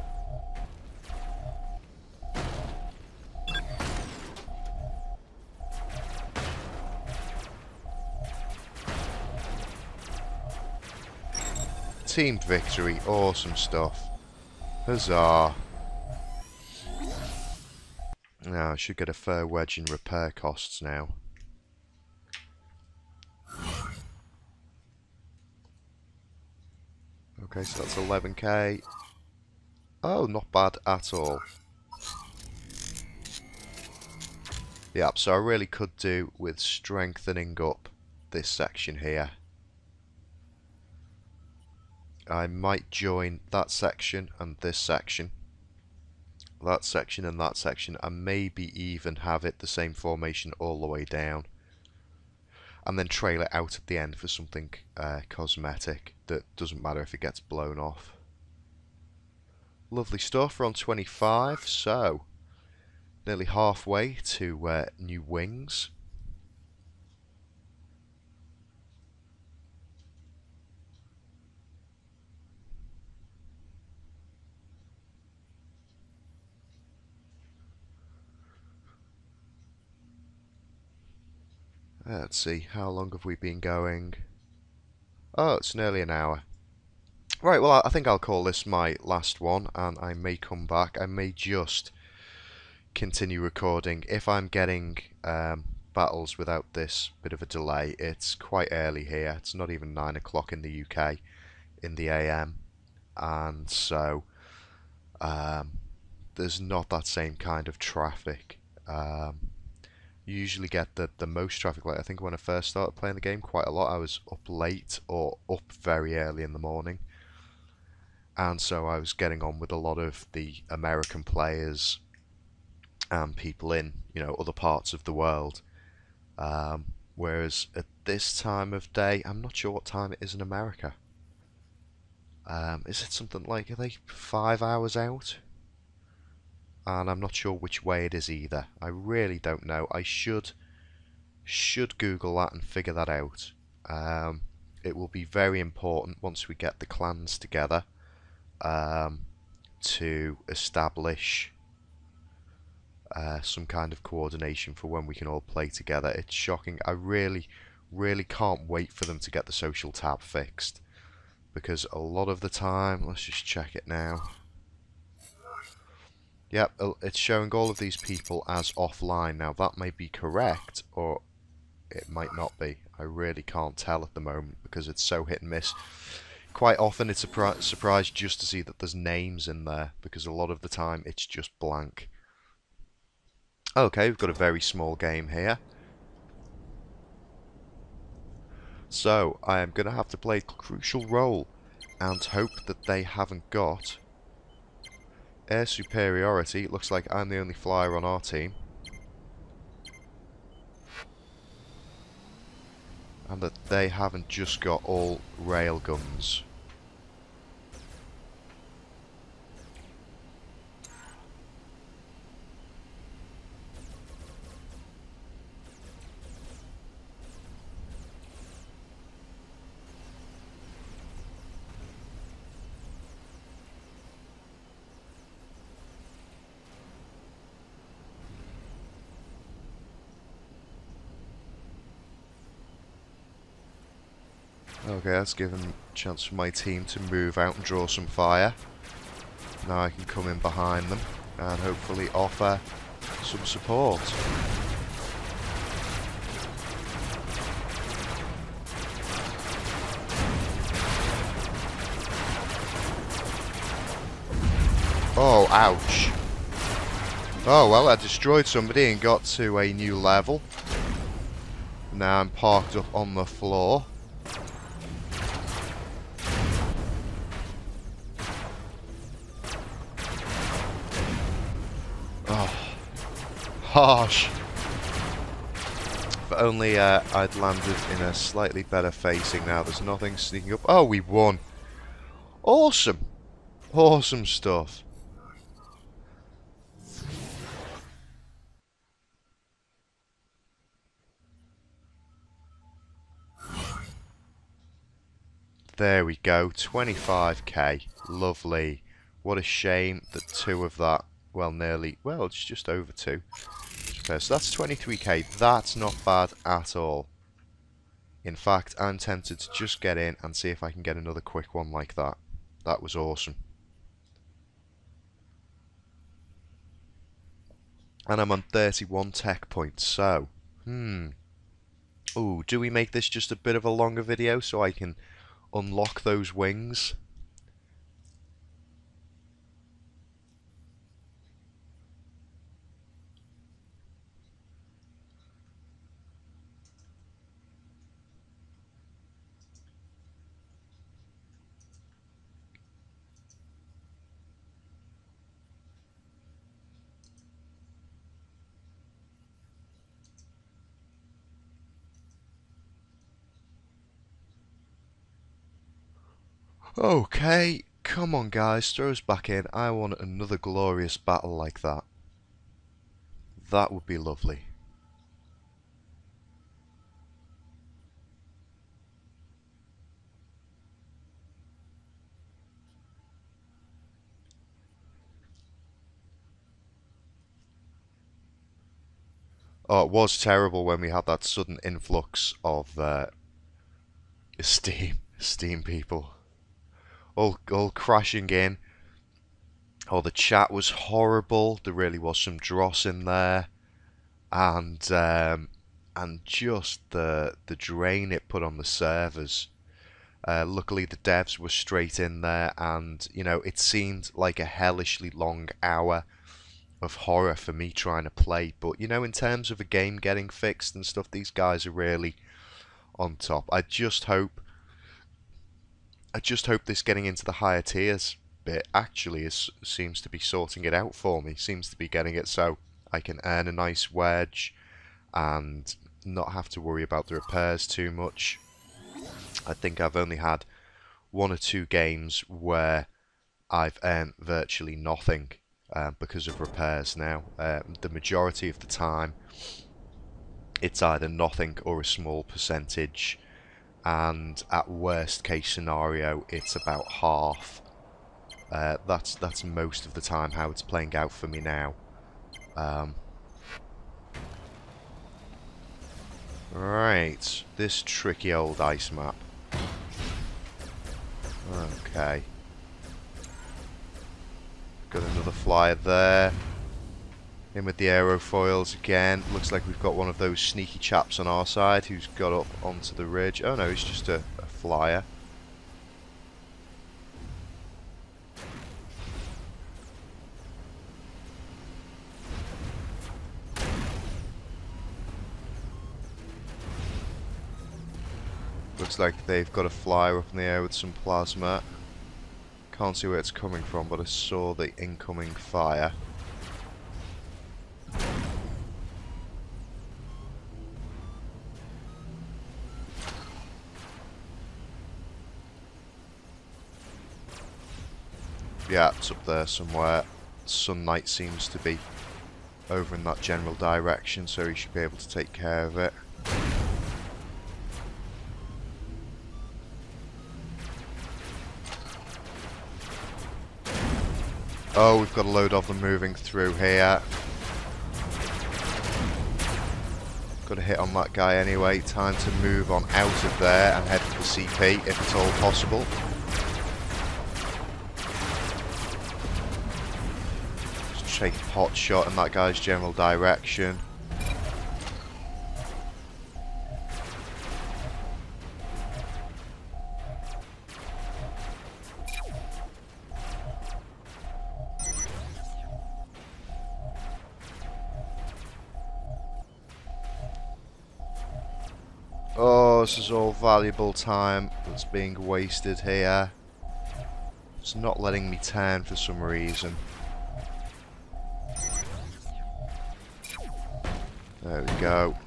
Team victory, awesome stuff. Huzzah. Now, I should get a fair wedge in repair costs now. Okay, so that's 11k. Oh, not bad at all. Yep, so I really could do with strengthening up this section here. I might join that section and this section. That section and that section, and maybe even have it the same formation all the way down. And then trail it out at the end for something cosmetic that doesn't matter if it gets blown off. Lovely stuff, we're on 25, so nearly halfway to new wings. Let's see, how long have we been going? Oh, it's nearly an hour. Right, well, I think I'll call this my last one, and I may come back. I may just continue recording. If I'm getting battles without this bit of a delay, it's quite early here. It's not even 9 o'clock in the UK, in the AM. And so, there's not that same kind of traffic. You usually get the most traffic. Like I think when I first started playing the game, quite a lot. I was up late or up very early in the morning, and so I was getting on with a lot of the American players and people in other parts of the world. Whereas at this time of day, I'm not sure what time it is in America. Is it something like, are they 5 hours out? And I'm not sure which way it is either. I really don't know. I should Google that and figure that out. It will be very important once we get the clans together to establish some kind of coordination for when we can all play together. It's shocking. I really can't wait for them to get the social tab fixed, because a lot of the time, let's just check it now. Yep, it's showing all of these people as offline. Now that may be correct, or it might not be. I really can't tell at the moment because it's so hit and miss. Quite often it's a surprise just to see that there's names in there, because a lot of the time it's just blank. Okay, we've got a very small game here. So, I am going to have to play a crucial role and hope that they haven't got air superiority. It looks like I'm the only flyer on our team. And that they haven't just got all rail guns. Okay, that's given a chance for my team to move out and draw some fire. Now I can come in behind them and hopefully offer some support. Oh, ouch. Oh, well, I destroyed somebody and got to a new level. Now I'm parked up on the floor. harsh. If only I'd landed in a slightly better facing now. There's nothing sneaking up. Oh, we won. Awesome. Awesome stuff. There we go. 25k. Lovely. What a shame that 2 of that, well, nearly, well, it's just over 2. Okay, so that's 23k. That's not bad at all. In fact, I'm tempted to just get in and see if I can get another quick one like that. That was awesome. And I'm on 31 tech points, so... Ooh, do we make this just a bit of a longer video so I can unlock those wings? Okay, come on guys, throw us back in. I want another glorious battle like that. That would be lovely. Oh, it was terrible when we had that sudden influx of Steam people. All crashing in. Oh, the chat was horrible. There really was some dross in there, and just the drain it put on the servers. Luckily, the devs were straight in there, and you know, it seemed like a hellishly long hour of horror for me trying to play. But you know, in terms of a game getting fixed and stuff, these guys are really on top. I just hope this getting into the higher tiers bit actually seems to be sorting it out for me. Seems to be getting it so I can earn a nice wedge and not have to worry about the repairs too much. I think I've only had 1 or 2 games where I've earned virtually nothing because of repairs now. The majority of the time it's either nothing or a small percentage, and at worst case scenario it's about half. That's most of the time how it's playing out for me now. Right, this tricky old ice map. Okay. Got another flyer there. In with the aerofoils again. Looks like we've got one of those sneaky chaps on our side who's got up onto the ridge. Oh no, he's just a flyer. Looks like they've got a flyer up in the air with some plasma. Can't see where it's coming from, but I saw the incoming fire. Yeah, it's up there somewhere. Sun Knight seems to be over in that general direction, so he should be able to take care of it. Oh, we've got a load of them moving through here. Got a hit on that guy anyway. Time to move on out of there and head for the CP if it's all possible. Just take a pot shot in that guy's general direction. Oh, this is all valuable time that's being wasted here. It's not letting me turn for some reason. There we go.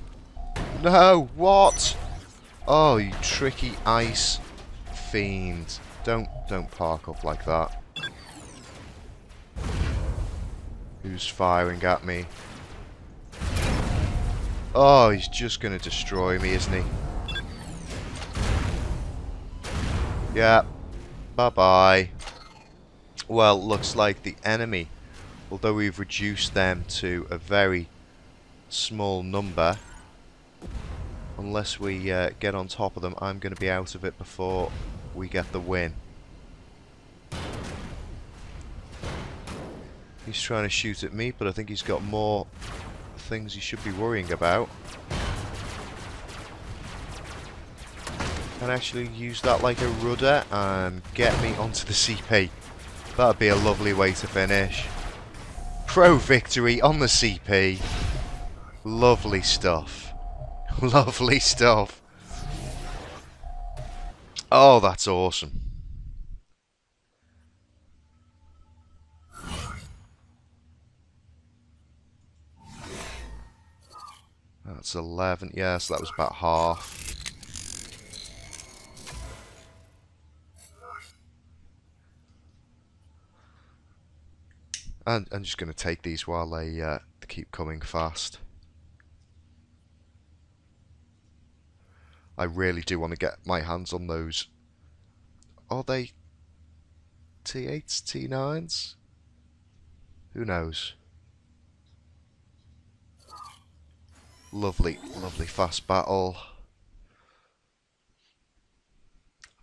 No! What? Oh, you tricky ice fiend. Don't park up like that. Who's firing at me? Oh, he's just gonna destroy me, isn't he? Yeah. Bye-bye. Well, looks like the enemy, although we've reduced them to a very small number, unless we get on top of them, I'm going to be out of it before we get the win. He's trying to shoot at me, but I think he's got more things he should be worrying about. Can actually use that like a rudder and get me onto the CP. That'd be a lovely way to finish. Pro victory on the CP. Lovely stuff. Lovely stuff. Oh, that's awesome. That's 11. Yeah, so that was about half. And I'm just going to take these while they keep coming fast. I really do want to get my hands on those. Are they T8s, T9s? Who knows? Lovely, lovely fast battle.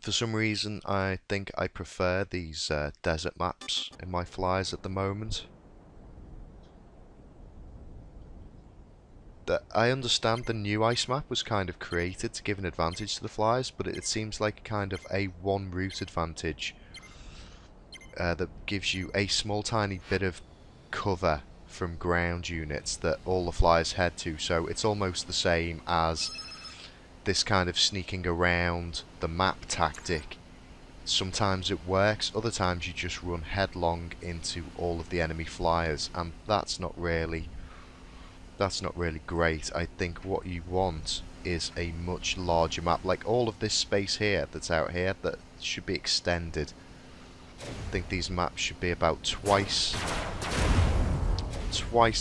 For some reason, I think I prefer these desert maps in my flies at the moment. I understand the new ice map was kind of created to give an advantage to the flies, but it seems like kind of a one route advantage that gives you a small tiny bit of cover from ground units that all the flies head to, so it's almost the same as this kind of sneaking around the map tactic. Sometimes it works, other times you just run headlong into all of the enemy flyers, and that's not really great. I think what you want is a much larger map, like all of this space here that's out here, that should be extended. I think these maps should be about twice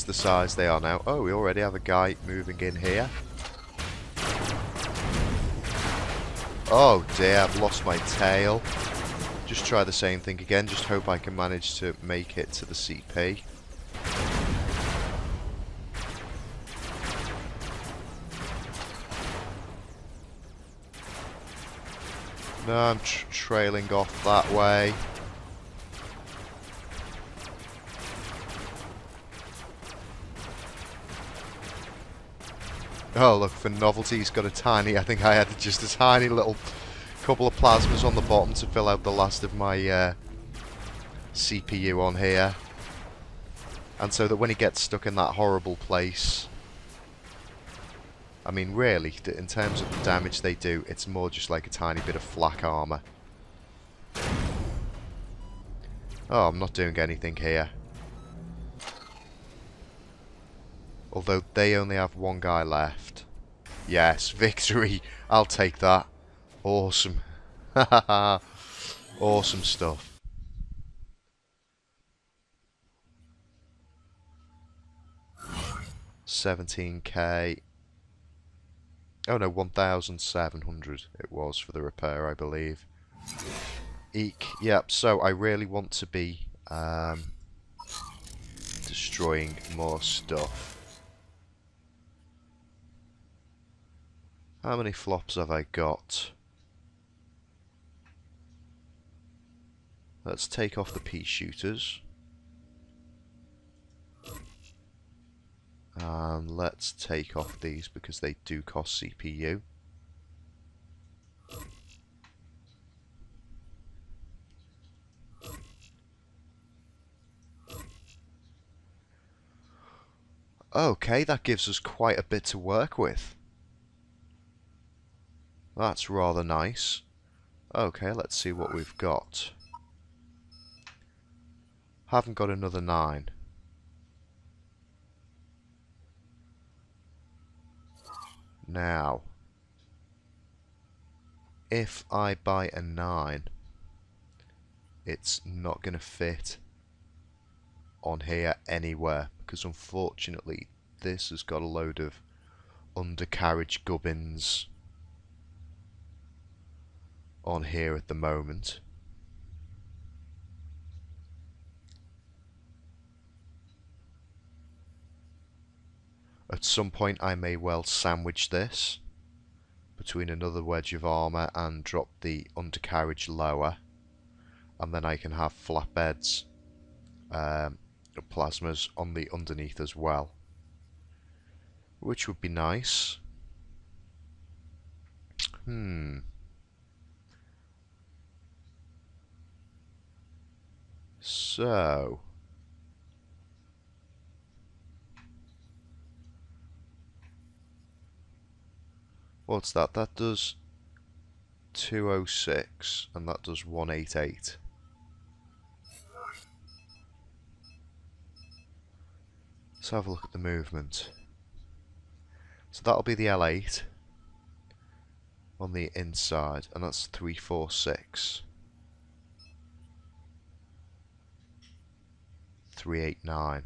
the size they are now. Oh, we already have a guy moving in here. Oh dear, I've lost my tail. Just try the same thing again, just hope I can manage to make it to the CP. No, I'm trailing off that way. Oh look, for novelty he's got a tiny, I think I had just a tiny little couple of plasmas on the bottom to fill out the last of my CPU on here. And so that when he gets stuck in that horrible place, I mean really, in terms of the damage they do, it's more just like a tiny bit of flak armor. Oh, I'm not doing anything here. Although they only have one guy left. Yes, victory. I'll take that. Awesome. Awesome stuff. $17k. Oh no, 1,700 it was for the repair, I believe. Eek. Yep, so I really want to be destroying more stuff. How many flops have I got? Let's take off the pea shooters. And let's take off these because they do cost CPU. Okay, that gives us quite a bit to work with. That's rather nice. Okay, let's see what we've got. Haven't got another 9. Now, if I buy a 9, it's not going to fit on here anywhere, because unfortunately this has got a load of undercarriage gubbins on here at the moment. At some point I may well sandwich this between another wedge of armour and drop the undercarriage lower, and then I can have flatbeds, plasmas on the underneath as well, which would be nice. So what's that? That does 206 and that does 188. Let's have a look at the movement. So that'll be the L8 on the inside, and that's 346. 389.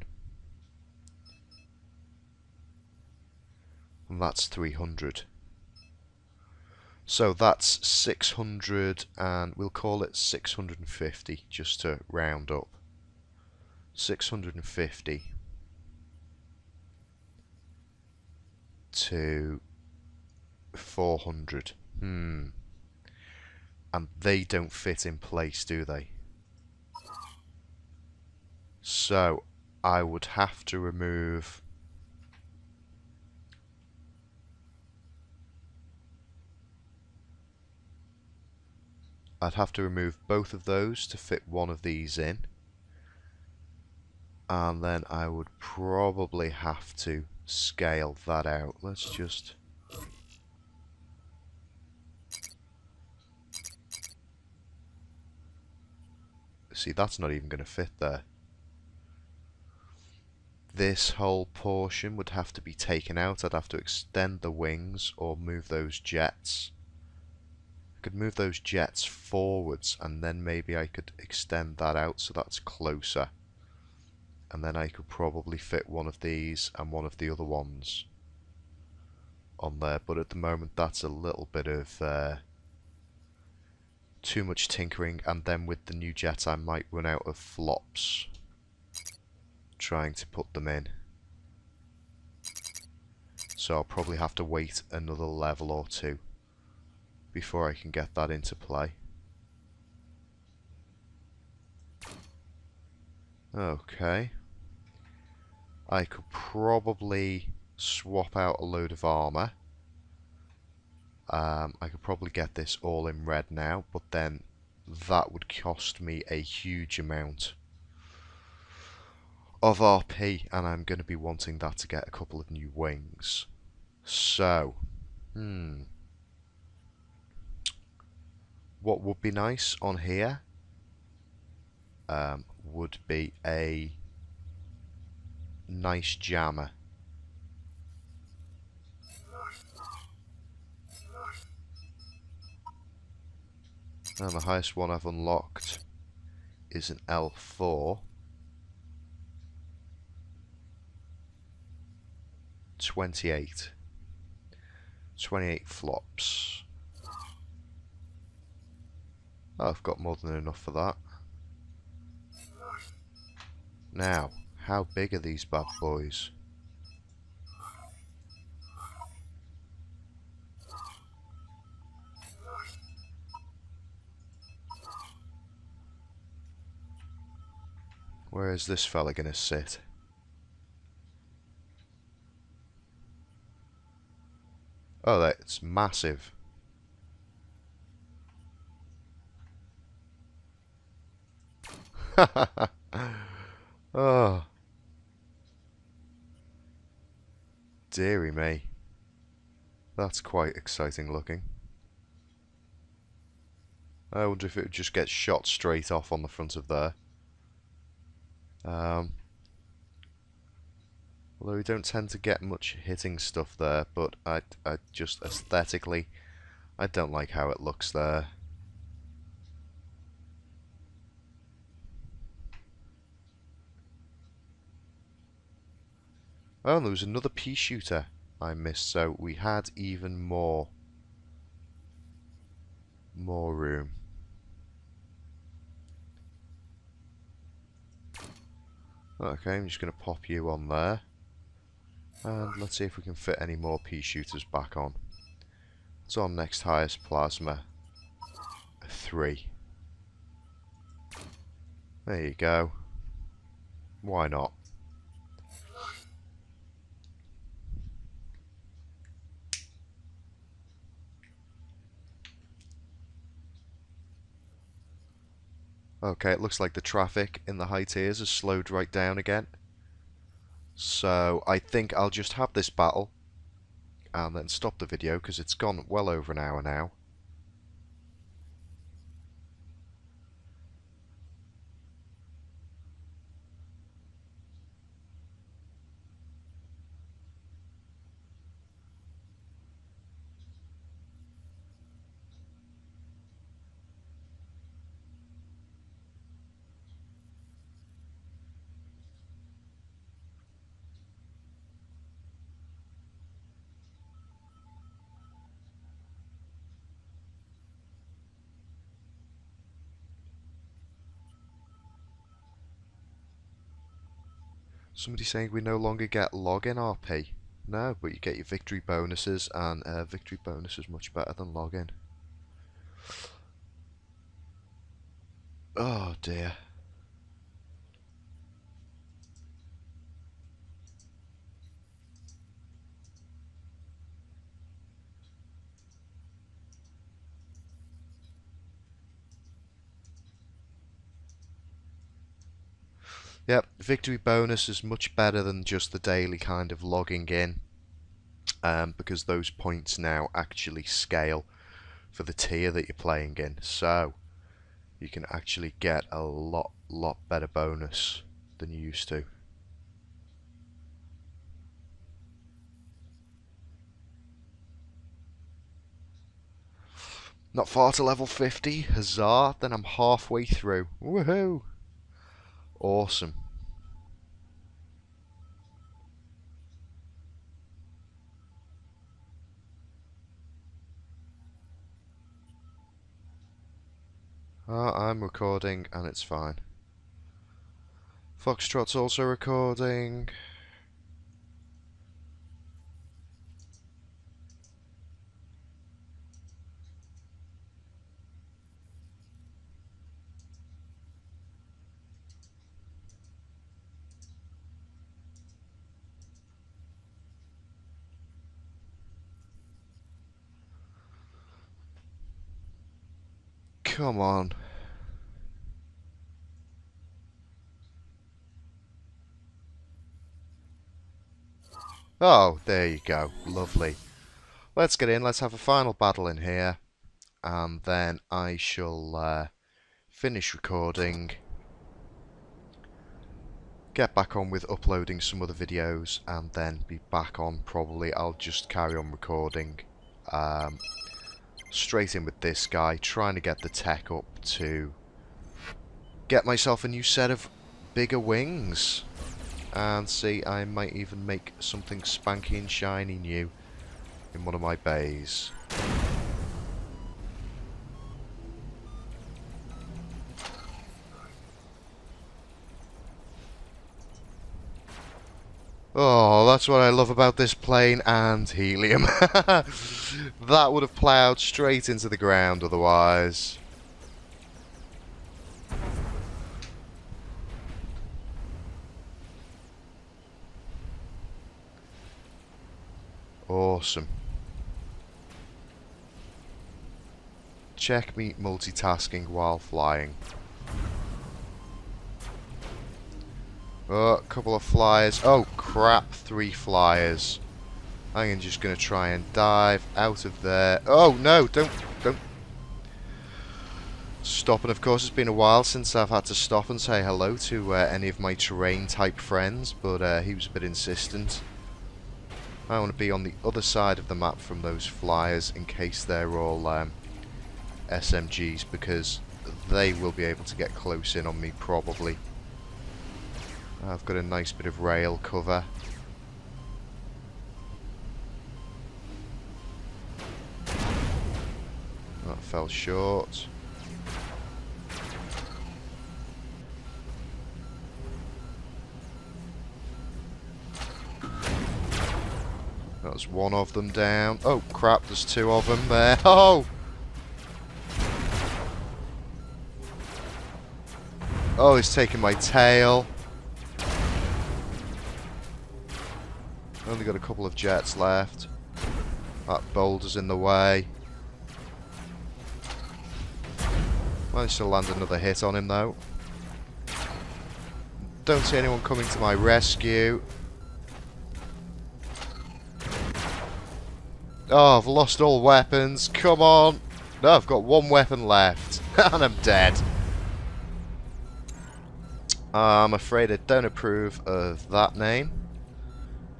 And that's 300. So that's 600, and we'll call it 650 just to round up. 650 to 400. And they don't fit in place, do they? So I would have to remove both of those to fit one of these in, and then I would probably have to scale that out. Let's just see, that's not even going to fit there. This whole portion would have to be taken out. I'd have to extend the wings or move those jets. I could move those jets forwards, and then maybe I could extend that out so that's closer. And then I could probably fit one of these and one of the other ones on there. But at the moment that's a little bit of too much tinkering, and then with the new jets I might run out of flops trying to put them in. So I'll probably have to wait another level or two before I can get that into play. Okay. I could probably swap out a load of armour. I could probably get this all in red now, but then that would cost me a huge amount of RP, and I'm going to be wanting that to get a couple of new wings. So, what would be nice on here would be a nice jammer. And the highest one I've unlocked is an L4. 28 flops. Oh, I've got more than enough for that. Now, how big are these bad boys? Where is this fella gonna sit? Oh, that's massive. Oh, dearie me. That's quite exciting looking. I wonder if it would just get shot straight off on the front of there. Although we don't tend to get much hitting stuff there, but I just aesthetically, I don't like how it looks there. Oh, and there was another pea shooter I missed, so we had even more room. Okay, I'm just going to pop you on there. And let's see if we can fit any more pea shooters back on. What's our next highest plasma? 3. There you go. Why not? Okay, it looks like the traffic in the high tiers has slowed right down again. So I think I'll just have this battle and then stop the video because it's gone well over an hour now. Somebody saying we no longer get login RP. No, but you get your victory bonuses, and victory bonus is much better than login. Oh dear. Yep, victory bonus is much better than just the daily kind of logging in, because those points now actually scale for the tier that you're playing in, so you can actually get a lot better bonus than you used to. Not far to level 50, huzzah, then I'm halfway through. Woohoo! Awesome. I'm recording and it's fine. Foxtrot's also recording. Come on. Oh, there you go. Lovely. Let's get in. Let's have a final battle in here. And then I shall finish recording. Get back on with uploading some other videos. And then be back on probably. I'll just carry on recording. Straight in with this guy, trying to get the tech up to get myself a new set of bigger wings, and see, I might even make something spanky and shiny new in one of my bays. Oh, that's what I love about this plane and helium. That would have ploughed straight into the ground otherwise. Awesome. Check me multitasking while flying. Oh, a couple of flyers. Oh crap, 3 flyers. I'm just going to try and dive out of there. Oh no, don't. Stopping, of course, it's been a while since I've had to stop and say hello to any of my terrain-type friends, but he was a bit insistent. I want to be on the other side of the map from those flyers in case they're all SMGs, because they will be able to get close in on me, probably. I've got a nice bit of rail cover. That fell short. That's one of them down. Oh crap, there's two of them there. Oh! Oh, he's taking my tail. Only got a couple of jets left. That boulder's in the way. Managed to land another hit on him though. Don't see anyone coming to my rescue. Oh, I've lost all weapons. Come on. No, I've got one weapon left. And I'm dead. I'm afraid I don't approve of that name.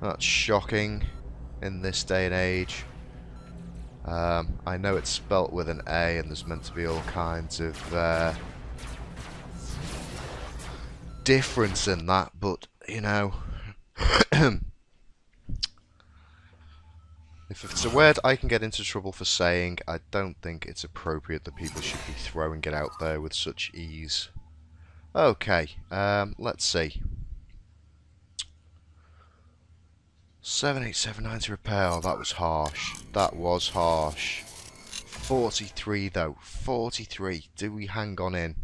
That's shocking in this day and age. I know it's spelt with an A and there's meant to be all kinds of difference in that, but, you know... If it's a word I can get into trouble for saying, I don't think it's appropriate that people should be throwing it out there with such ease. Okay, let's see. 7879 to repair. Oh, that was harsh. That was harsh. 43 though. 43. Do we hang on in?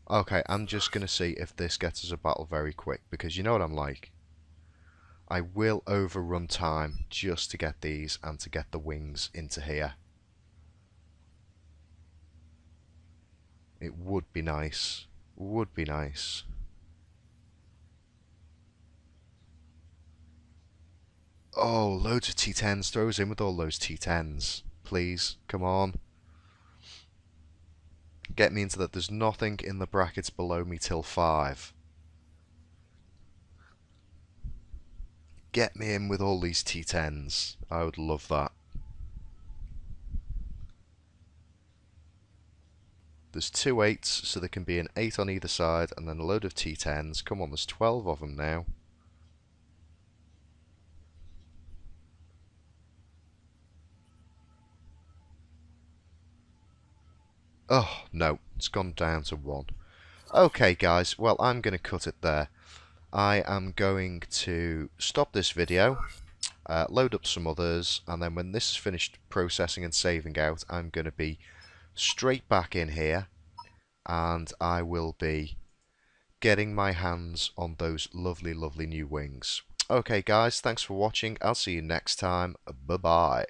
Okay, I'm just going to see if this gets us a battle very quick, because you know what I'm like. I will overrun time just to get these and to get the wings into here. It would be nice. Would be nice. Oh, loads of T10s. Throw us in with all those T10s. Please, come on. Get me into that. There's nothing in the brackets below me till 5. Get me in with all these T10s. I would love that. There's 2 8s, so there can be an 8 on either side, and then a load of T10s. Come on, there's 12 of them now. Oh, no, it's gone down to 1. Okay, guys, well, I'm going to cut it there. I am going to stop this video, load up some others, and then when this is finished processing and saving out, I'm going to be straight back in here, and I will be getting my hands on those lovely, lovely new wings. Okay, guys, thanks for watching. I'll see you next time. Bye-bye.